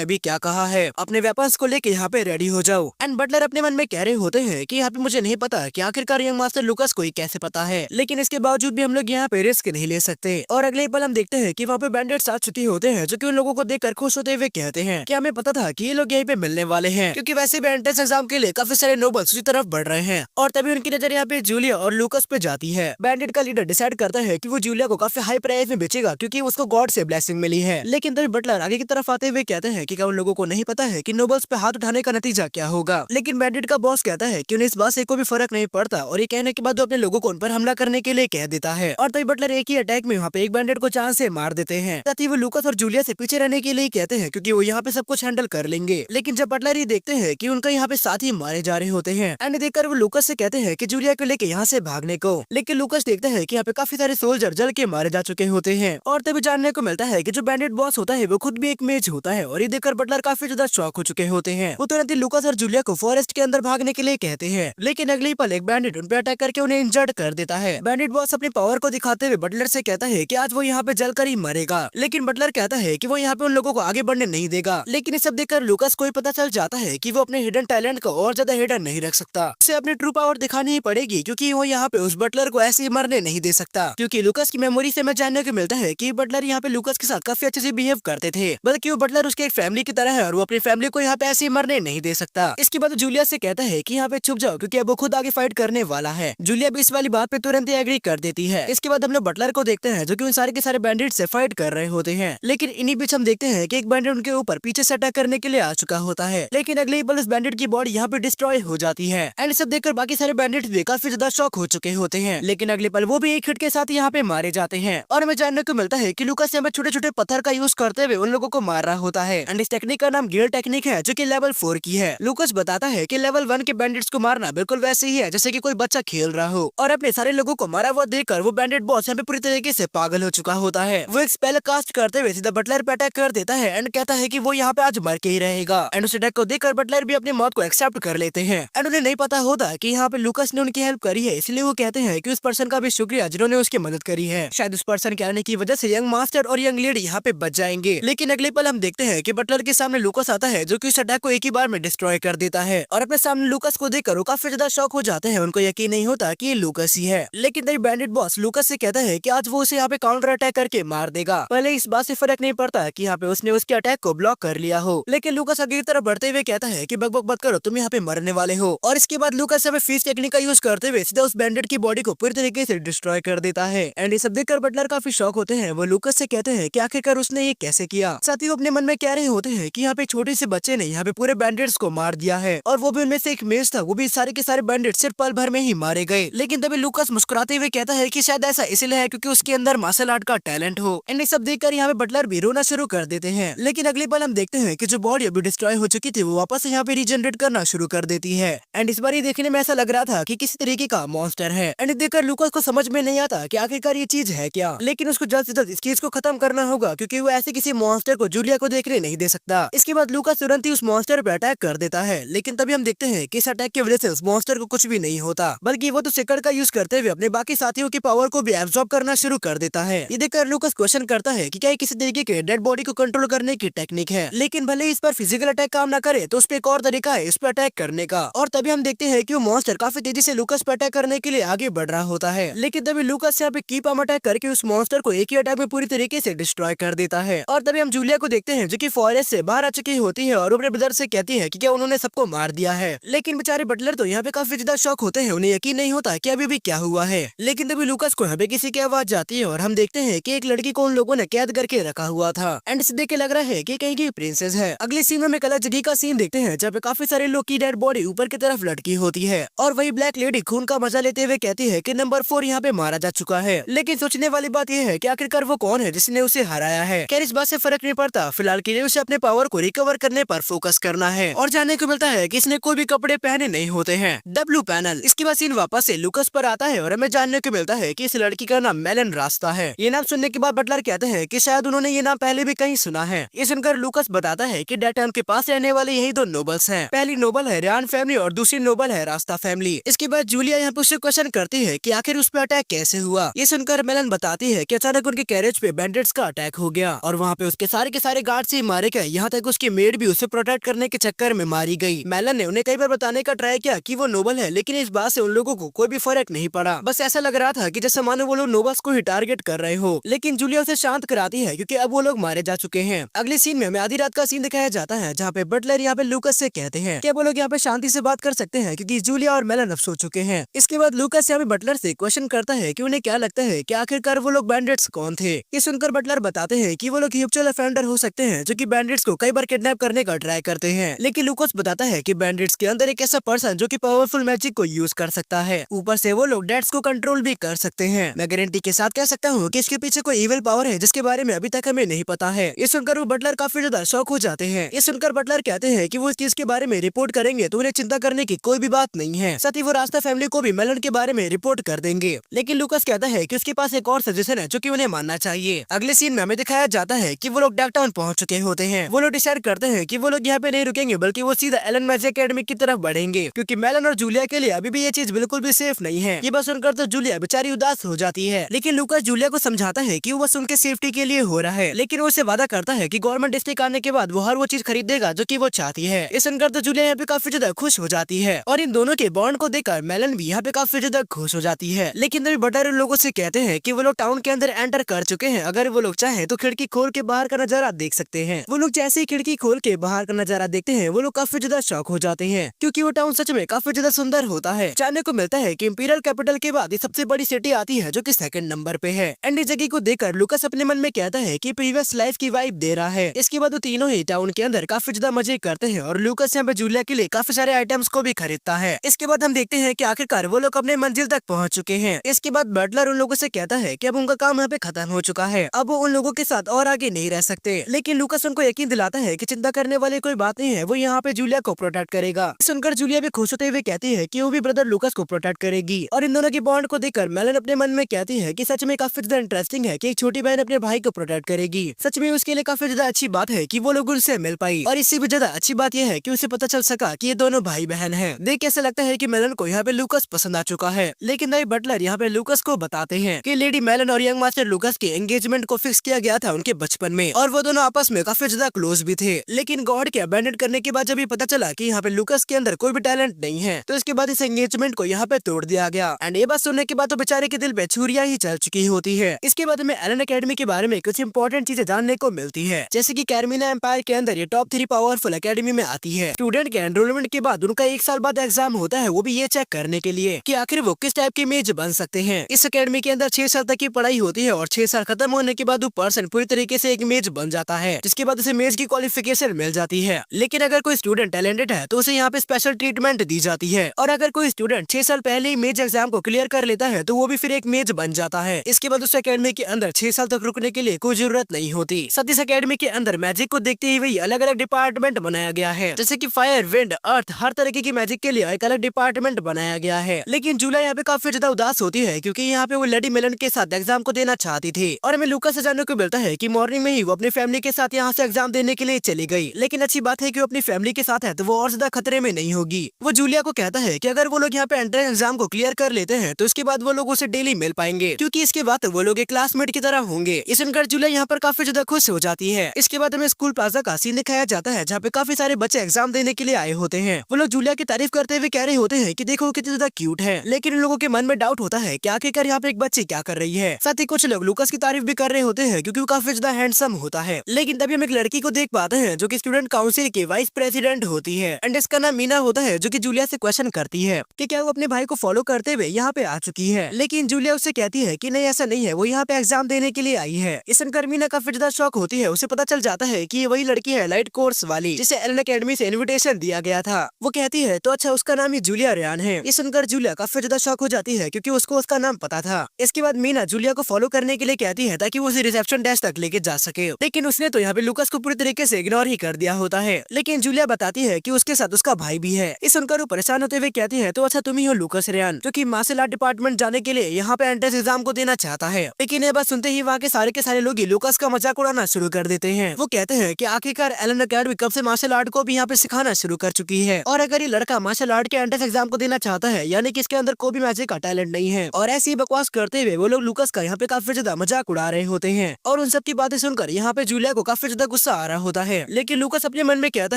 अभी क्या कहा है, अपने वेपन्स को लेके यहाँ पे रेडी हो जाओ। एंड बटलर अपने मन में कह रहे होते हैं कि यहाँ पे मुझे नहीं पता कि आखिरकार यंग मास्टर लूकास को ही कैसे पता है, लेकिन इसके बावजूद भी हम लोग यहाँ पे रिस्क नहीं ले सकते। और अगले पल हम देखते हैं कि वहाँ पे बैंडिट्स आ चुके होते हैं, जो कि उन लोगों को देखकर खुश होते हुए कहते हैं कि हमें पता था कि ये लोग यहीं पे मिलने वाले हैं, क्योंकि वैसे भी एंट्रेंस एग्जाम के लिए काफी सारे नोबल्स उसी तरफ बढ़ रहे हैं। और तभी उनकी नजर यहाँ पे जूलिया और लूकास पे जाती है। बैंडिट का लीडर डिसाइड करता है कि वो जूलिया को काफी हाई प्राइस में बेचेगा, क्योंकि उसको गॉड से ब्लेसिंग मिली है। लेकिन तभी बटलर आगे की तरफ आते हुए कहते हैं कि क्या उन लोगों को नहीं पता है कि नोबल्स पे हाथ उठाने का नतीजा क्या होगा। लेकिन बैंडिट का बॉस कहता है कि उन्हें इस बात से कोई भी फर्क नहीं पड़ता, और ये कहने के बाद वो अपने लोगों को उन पर हमला करने के लिए कह देता है। और तभी बटलर एक ही अटैक में वहाँ पे एक बैंडिट को चांस से मार देते हैं। साथ ही वो लूकास और जूलिया से पीछे रहने के लिए कहते हैं, क्योंकि वो यहाँ पे सब कुछ हैंडल कर लेंगे। लेकिन जब बटलर ये देखते हैं कि उनका यहाँ पे साथी मारे जा रहे होते हैं, एंड देखकर वो लूकास से कहते हैं कि जूलिया को लेके यहाँ से भागने को। लेकिन लूकास देखता है कि यहाँ पे काफी सारे सोल्जर जल के मारे जा चुके होते हैं। और तभी जानने को मिलता है कि जो बैंडिट बॉस होता है वो खुद भी एक मेज होता है, और ये देखकर बटलर काफी ज्यादा शॉक हो चुके होते हैं। वो तुरंत ही लूकास और जूलिया को फॉरेस्ट के अंदर भागने के लिए कहते हैं। लेकिन अगले ही पल एक बैंडिट उन पे अटैक करके उन्हें इंजर्ड कर देता है। बैंडिट बॉस अपनी पावर को दिखाते हुए बटलर से कहता है कि आज वो यहाँ पे जलकर ही मरेगा। लेकिन बटलर कहता है कि वो यहाँ पे उन लोगों को आगे बढ़ने नहीं देगा। लेकिन ये सब देखकर लूकास को पता चल जाता है कि वो अपने हिडन टैलेंट को और ज्यादा हिडन नहीं रख सकता, उसे अपनी ट्रू पावर दिखानी ही पड़ेगी, क्योंकि वो यहाँ पे उस बटलर को ऐसे ही मरने नहीं दे सकता। क्योंकि लूकास की मेमोरी से मैं जानने को मिलता है कि बटलर यहाँ पे लूकास के साथ काफी अच्छे से बिहेव करते थे, बल्कि वो बटलर उसके एक फैमिली की तरह है, और वो अपनी फैमिली को यहाँ पे ऐसे ही मरने नहीं दे सकता। इसके बाद जूलिया से कहता है कि यहाँ पे छुप जाओ, क्योंकि अब वो खुद आगे फाइट करने वाला है। जूलिया भी इस वाली बात पे तुरंत ही एग्री कर देती है। इसके बाद हम लोग बटलर को देखते हैं, जो कि उन सारे के सारे बैंडिट से फाइट कर रहे होते हैं। लेकिन इन्हीं बीच हम देखते हैं कि एक बैंडिट उनके ऊपर पीछे से अटैक करने के लिए आ चुका होता है। लेकिन अगले ही पल उस बैंडिट की बॉडी यहाँ पे डिस्ट्रॉय हो जाती है। एंड सब देखकर बाकी सारे बैंडिट भी काफी ज्यादा शॉक हो चुके होते हैं। लेकिन अगले पल वो भी एक हिट के साथ यहाँ पे मारे जाते हैं। और हमें जानने को मिलता है कि लूकास यहाँ पे छोटे छोटे पत्थर का यूज करते हुए उन लोगों को मार रहा होता है। एंड इस टेक्निक का नाम गियर टेक्निक है, जो कि लेवल 4 की है। लूकास बताता है कि लेवल 1 के बैंडिट्स को मारना बिल्कुल वैसे ही है जैसे कि कोई बच्चा खेल रहा हो। और अपने सारे लोगों को मारा हुआ देखकर वो बैंडिट बॉस यहाँ पे पूरी तरीके से पागल हो चुका होता है। वो एक स्पेल कास्ट करते हुए सीधा बटलर पे अटैक कर देता है, एंड कहता है कि वो यहाँ पे आज मर के ही रहेगा। एंड उस अटैक को देखकर बटलर भी अपनी मौत को एक्सेप्ट कर लेते हैं। एंड उन्हें नहीं पता होता कि यहाँ पे लूकास ने उनकी हेल्प करी है, इसलिए वो कहते हैं कि उस पर्सन का भी शुक्रिया जिन्होंने उसकी मदद करी है। शायद उस पर्सन के आने की वजह से यंग मास्टर और यंग लेडी यहाँ पे बच जाएंगे। लेकिन अगले पल हम देखते हैं कि बटलर के सामने लूकास आता है, जो कि उस अटैक को एक ही बार में डिस्ट्रॉय कर देता है। और अपने सामने लूकास को देखकर वो काफी ज्यादा शॉक हो जाते हैं। उनको यकीन नहीं होता कि ये लूकास ही है। लेकिन तभी बैंडिट बॉस लूकास से कहता है कि आज वो उसे यहाँ पे काउंटर अटैक करके मार देगा। पहले इस बात से फर्क नहीं पड़ता कि यहाँ पे उसने उसके अटैक को ब्लॉक कर लिया हो। लेकिन लूकास आगे की तरफ बढ़ते हुए कहता है कि बक मत करो, तुम यहाँ पे मरने वाले हो। और इसके बाद लूकास यहाँ पे फीस टेक्निक का यूज करते हुए सीधा उस बैंडिट की बॉडी को पूरी तरीके से डिस्ट्रॉय कर देता है। एंड ये सब देखकर बटलर काफी शॉक होते हैं। वो लूकास से कहते हैं कि आखिरकार उसने ये कैसे किया। साथ ही वो अपने मन में कह रहे होते हैं कि यहाँ पे छोटे से बच्चे ने यहाँ पे पूरे बैंडिट्स को मार दिया है, और वो भी उनमें से एक मेज था, वो भी सारे के सारे बैंडिट सिर्फ पल भर में ही मारे गए। लेकिन तभी लूकास मुस्कुराते हुए कहता है कि शायद ऐसा इसलिए है क्योंकि उसके अंदर मार्शल आर्ट का टैलेंट हो। एंड ये सब देखकर यहाँ पे बटलर भी रोना शुरू कर देते हैं। लेकिन अगले पल हम देखते हैं कि जो बॉडी अभी डिस्ट्रॉय हो चुकी थी वो वापस से यहाँ पे रीजनरेट करना शुरू कर देती है। एंड इस बार ये देखने में ऐसा लग रहा था कि किसी तरीके का मॉन्स्टर है। एंड देखकर लूकास को समझ में नहीं आता कि आखिरकार ये चीज है क्या। लेकिन उसको जल्द से जल्द इस चीज को खत्म करना होगा, क्योंकि वो ऐसे किसी मॉन्स्टर को जूलिया को देखने नहीं दे सकता। इसके बाद लूकास तुरंत ही उस मॉन्स्टर पे अटैक कर देता है। लेकिन तभी हम देखते हैं कि इस अटैक की वजह से उस मॉन्स्टर को कुछ भी नहीं होता, बल्कि वो तो सिकड़ का यूज करते हुए अपने बाकी साथियों की पावर को भी एब्जॉर्ब करना शुरू कर देता है। ये देखकर लूकास क्वेश्चन करता है कि क्या ये किसी तरीके के डेड बॉडी को कंट्रोल करने की टेक्निक है। लेकिन भले इस पर फिजिकल अटैक काम ना करे तो उस पर एक और तरीका है इस पर अटैक करने का। और तभी हम देखते हैं कि वो मॉन्स्टर काफी तेजी से लूकास पर अटैक करने के लिए आगे बढ़ रहा होता है। लेकिन तभी लूकास यहाँ पे की पाम अटैक करके उस मॉन्स्टर को एक ही अटैक में पूरी तरीके से डिस्ट्रॉय कर देता है। और तभी हम जूलिया को देखते हैं, जो कि फॉरेस्ट से बाहर आ चुकी होती है, और अपने ब्रदर से कहती है कि क्या उन्होंने सबको मार दिया है। लेकिन बेचारे बटलर तो यहाँ पे काफी ज्यादा शॉक होते हैं, उन्हें यकीन नहीं होता कि अभी भी क्या हुआ है। लेकिन तभी लूकास को यहाँ पे किसी की आवाज जाती है, और हम देखते हैं कि एक लड़की को उन लोगों ने कैद करके रखा हुआ था। एंड इसे देख के लग रहा है कि कहीं की प्रिंसेस है। अगले सीन में एक अलग जगह का सीन देखते हैं, जहाँ पे काफी सारे लोग की डेड बॉडी ऊपर की तरफ लटकी होती है, और वही ब्लैक लेडी खून का मजा लेते हुए कहती है कि नंबर 4 यहाँ पे मारा जा चुका है। लेकिन सोचने वाली बात यह है कि आखिरकार वो कौन है जिसने उसे हराया है। खैर इस बात से फर्क नहीं पड़ता, फिलहाल के लिए उसे अपने पावर को रिकवर करने पर फोकस करना है। और जानने को मिलता है कि इसने कोई भी कपड़े पहने नहीं होते हैं। W panel. इसके बाद सीन वापस से लूकास पर आता है, और हमें जानने को मिलता है कि इस लड़की का नाम मेलन रास्ता है। ये नाम सुनने के बाद बटलर कहते हैं कि शायद उन्होंने ये नाम पहले भी कहीं सुना है। ये सुनकर लूकास बताता है कि डेड टाउन के पास रहने वाले यही दो नोबल्स हैं। पहली नोबल है रियान फैमिली, और दूसरी नोबल है रास्ता फैमिली। इसके बाद जूलिया यहाँ पे उससे क्वेश्चन करती है कि आखिर उस पर अटैक कैसे हुआ। ये सुनकर मेलन बताती बताती है कि अचानक उनके कैरेज पे बैंडिट्स का अटैक हो गया और वहाँ पे उसके सारे के सारे गार्ड से मारे गए। यहाँ तक उसकी मेड भी उसे प्रोटेक्ट करने के चक्कर में मारी गई। मेलन ने उन्हें कई बार बताने का ट्राई किया कि वो नोबल है, लेकिन इस बात से उन लोगों को कोई भी फर्क नहीं पड़ा। बस ऐसा लग रहा था कि जैसे मानो वो लोग नोबल्स को ही टारगेट कर रहे हो। लेकिन जूलिया उसे शांत कराती है क्योंकि अब वो लोग मारे जा चुके हैं। अगले सीन में हमें आधी रात का सीन दिखाया जाता है जहाँ पे बटलर यहाँ पे लूकस से कहते हैं कि वो लोग यहाँ पे शांति से बात कर सकते हैं क्योंकि जूलिया और मेलन अब सो चुके हैं। इसके बाद लूकस यहाँ पे बटलर से क्वेश्चन करता है कि उन्हें क्या लगता है कि आखिरकार वो लोग बैंडिट्स कौन थे। ये सुनकर बटलर बताते हैं कि वो लोग ह्यूबचुअल ऑफेंडर हो सकते हैं जो कि बैंडिट्स को कई बार किडनैप करने का ट्राई करते हैं। लेकिन लूकस बताता है कि बैंडिट्स के अंदर एक ऐसा पर्सन जो कि पावरफुल मैजिक को यूज कर सकता है। ऊपर से वो लोग डेड्स को कंट्रोल भी कर सकते हैं। मैं गारंटी के साथ कह सकता हूँ कि इसके पीछे कोई इविल पावर है जिसके बारे में अभी तक हमें नहीं पता है। ये सुनकर वो बटलर काफी ज्यादा शॉक हो जाते हैं। ये सुनकर बटलर कहते हैं कि वो इस चीज के बारे में रिपोर्ट करेंगे तो उन्हें चिंता करने की कोई भी बात नहीं है। साथ ही वो रास्ता फैमिली को भी मेलन के बारे में रिपोर्ट कर देंगे। लेकिन लूकस कहता है कि उसके पास एक और सजेशन है जो कि उन्हें मानना चाहिए। अगले सीन में हमें दिखाया जाता है कि वो लोग डॉकटाउन पहुंच चुके होते हैं। वो लोग डिसाइड करते हैं कि वो लोग यहाँ पे नहीं रुकेंगे बल्कि वो सीधा एलन मैजिक एकेडमी की तरफ बढ़ेंगे क्योंकि मेलन और जूलिया के लिए अभी भी ये चीज बिल्कुल भी सेफ नहीं है। ये बस सुनकर तो जूलिया बेचारी उदास हो जाती है। लेकिन लूकस जूलिया को समझाता है कि वो बस उनके सेफ्टी के लिए हो रहा है। लेकिन वो उसे वादा करता है कि गवर्नमेंट डिस्ट्रिक्ट आने के बाद वो हर वो चीज खरीदेगा जो कि वो चाहती है। ये सुनकर तो जूलिया यहाँ पे काफी ज्यादा खुश हो जाती है और इन दोनों के बॉन्ड को देखकर मेलन भी यहाँ पे काफी ज्यादा खुश हो जाती है। लेकिन तभी बटलर उन लोगों से कहते हैं कि वो लोग टाउन के अंदर एंटर कर चुके हैं। अगर वो लोग चाहे तो खिड़की खोल के बाहर का नजारा देख सकते हैं। वो लोग जैसे ही खिड़की खोल के बाहर का नजारा देखते हैं वो लोग काफी ज्यादा शॉक हो जाते हैं क्योंकि वो टाउन सच में काफी ज्यादा सुंदर होता है। जानने को मिलता है कि इंपीरियल कैपिटल के बाद ये सबसे बड़ी सिटी आती है जो कि सेकंड नंबर पे है। एंड इस जगह को देखकर लूकस अपने मन में कहता है कि प्रीवियस लाइफ की वाइब दे रहा है। इसके बाद वो तीनों ही टाउन के अंदर काफी ज्यादा मजे करते हैं और लूकस यहाँ पे जूलिया के लिए काफी सारे आइटम्स को भी खरीदता है। इसके बाद हम देखते हैं कि आखिरकार वो लोग अपने मंजिल तक पहुंच चुके हैं। इसके बाद बटलर उन लोगों से कहता है कि अब उनका काम यहाँ पे खत्म हो चुका है, अब वो उन लोगों के साथ और आगे नहीं रह सकते। लेकिन लूकस उनको यकीन दिलाता है कि चिंता करने वाली कोई बात नहीं है, वो यहाँ पे जूलिया को प्रोटेक्ट करेगा। सुनकर जूलिया भी खुश होते हुए कहती है कि वो भी ब्रदर लूकस को प्रोटेक्ट करेगी। और इन दोनों के बॉन्ड को देखकर मेलन अपने मन में कहती है कि सच में काफी ज्यादा इंटरेस्टिंग है कि एक छोटी बहन अपने भाई को प्रोटेक्ट करेगी। सच में उसके लिए काफी ज्यादा अच्छी बात है कि वो लोग उनसे मिल पाई और इससे भी ज्यादा अच्छी बात यह है कि उसे पता चल सका कि ये दोनों भाई बहन हैं। देख ऐसा लगता है कि मेलन को यहाँ पे लूकस पसंद आ चुका है। लेकिन नए बटलर यहाँ पे लूकस को बताते हैं कि लेडी मेलन और यंग मास्टर लूकस के एंगेजमेंट को फिक्स किया गया था उनके बचपन में और वो दोनों आपस में काफी ज्यादा क्लोज भी थे। लेकिन गॉड के अबैंडन करने के बाद जब ये पता चला कि यहाँ पे लूकस के अंदर कोई भी टैलेंट नहीं है तो इसके बाद इस एंगेजमेंट को यहाँ पे तोड़ दिया गया। एंड ये बात सुनने के बाद तो बेचारे के दिल पे छुरियां ही चल चुकी होती है। इसके बाद हमें एलन एकेडमी के बारे में कुछ इंपॉर्टेंट चीजें जानने को मिलती है, जैसे कि कैरमिना एम्पायर के अंदर ये टॉप 3 पावरफुल एकेडमी में आती है। स्टूडेंट के एनरोलमेंट के बाद उनका 1 साल बाद एग्जाम होता है, वो भी ये चेक करने के लिए कि आखिर वो किस टाइप की मेज बन सकते हैं। इस एकेडमी के अंदर 6 साल तक की पढ़ाई होती है और 6 साल खत्म होने के बाद वो पर्सन पूरी तरीके से एक मेज बन जाता है, जिसके बाद उसे मेज की क्वालिफिकेशन मिल जाती है। लेकिन अगर कोई स्टूडेंट टैलेंटेड है तो उसे यहाँ पे स्पेशल ट्रीटमेंट दी जाती है और अगर कोई स्टूडेंट 6 साल पहले ही मेज एग्जाम को क्लियर कर लेता है तो वो भी फिर एक मेज बन जाता है। इसके बाद उस एकेडमी के अंदर 6 साल तक रुकने के लिए कोई जरूरत नहीं होती। साथ ही एकेडमी के अंदर मैजिक को देखते हुए अलग अलग डिपार्टमेंट बनाया गया है, जैसे कि फायर, विंड, अर्थ, हर तरीके की मैजिक के लिए एक अलग डिपार्टमेंट बनाया गया है। लेकिन जूलिया यहाँ पे काफी ज्यादा उदास होती है क्योंकि यहाँ पे वो लेडी मेलन के साथ एग्जाम को देना चाहती थी और हमें लूकस से जानने को मिलता है कि मॉर्निंग में ही वो अपनी फैमिली के साथ यहाँ से एग्जाम देने के लिए चली गई। लेकिन अच्छी बात है कि वो अपनी फैमिली के साथ है तो वो और ज्यादा खतरे में नहीं होगी। वो जूलिया को कहता है कि अगर वो लोग यहाँ पे एंट्रेंस एग्जाम को क्लियर कर लेते हैं तो इसके बाद वो लोग उसे डेली मिल पाएंगे क्योंकि इसके बाद वो लोग एक क्लासमेट की तरह होंगे। इस सुनकर जूलिया यहाँ पर काफी ज्यादा खुश हो जाती है। इसके बाद हमें स्कूल प्लाजा का सीन दिखाया जाता है जहाँ पे काफी सारे बच्चे एग्जाम देने के लिए आए होते हैं। वो लोग जूलिया की तारीफ करते हुए कह रहे होते हैं कि देखो कितनी ज्यादा क्यूट है। लेकिन इन लोगों के मन में डाउट होता है कि आखिरकार यहाँ पे एक बच्ची क्या कर रही है। साथ ही कुछ लोग लूकस की तारीफ भी कर रहे होते हैं क्योंकि वो काफी ज्यादा हैंडसम होता है। लेकिन तभी हम एक लड़की को देख पाते हैं जो कि स्टूडेंट काउंसिल की वाइस प्रेसिडेंट होती है एंड इसका नाम मीना होता है, जो कि जूलिया से क्वेश्चन करती है कि क्या वो अपने भाई को फॉलो करते हुए यहाँ पे आ चुकी है। लेकिन जूलिया उससे कहती है कि नहीं ऐसा नहीं है, वो यहाँ पे एग्जाम देने के लिए आई है। इस सुनकर मीना काफी ज्यादा शॉक होती है। उसे पता चल जाता है कि ये वही लड़की है लाइट कोर्स वाली जिसे एलन एकेडमी से इन्विटेशन दिया गया था। वो कहती है तो अच्छा उसका नाम ही जूलिया रेयान है। ये सुनकर जूलिया काफी ज्यादा शॉक हो जाती है क्योंकि उसको उसका नाम पता था। इसके बाद मीना जूलिया को फॉलो करने के लिए कहती है ताकि वो उसे रिसेप्शन डेस्क तक लेके जा सके। लेकिन उसने तो यहाँ पे लूकस को पूरी तरीके से इग्नोर ही कर दिया होता है। लेकिन जूलिया बताती है कि उसके साथ उसका भाई भी है। इस सुनकर वो परेशान होते हुए कहती है तो अच्छा तुम ही हो लूकस रेयान जो कि मार्शल आर्ट डिपार्टमेंट जाने के लिए यहाँ पे एंट्रेंस एग्जाम को देना चाहता है। लेकिन ये बात सुनते ही वहाँ के सारे लोग लूकस का मजाक उड़ाना शुरू कर देते हैं। वो कहते हैं कि आखिरकार एलन एकेडमी कब से मार्शल आर्ट को भी यहाँ पे सिखाना शुरू कर चुकी है और अगर ये लड़का मार्शल आर्ट के एंट्रेंस एग्जाम को देना चाहता है यानी कि इसके अंदर कोई भी मैजिक का टैलेंट नहीं है। और ऐसी बकवास करते हुए वो लोग लूकस का यहाँ पे काफी ज्यादा मजाक उड़ा रहे होते हैं और उन सब की बातें सुनकर यहाँ पे जूलिया को काफी ज्यादा गुस्सा आ रहा होता है। लेकिन लूकास अपने मन में कहता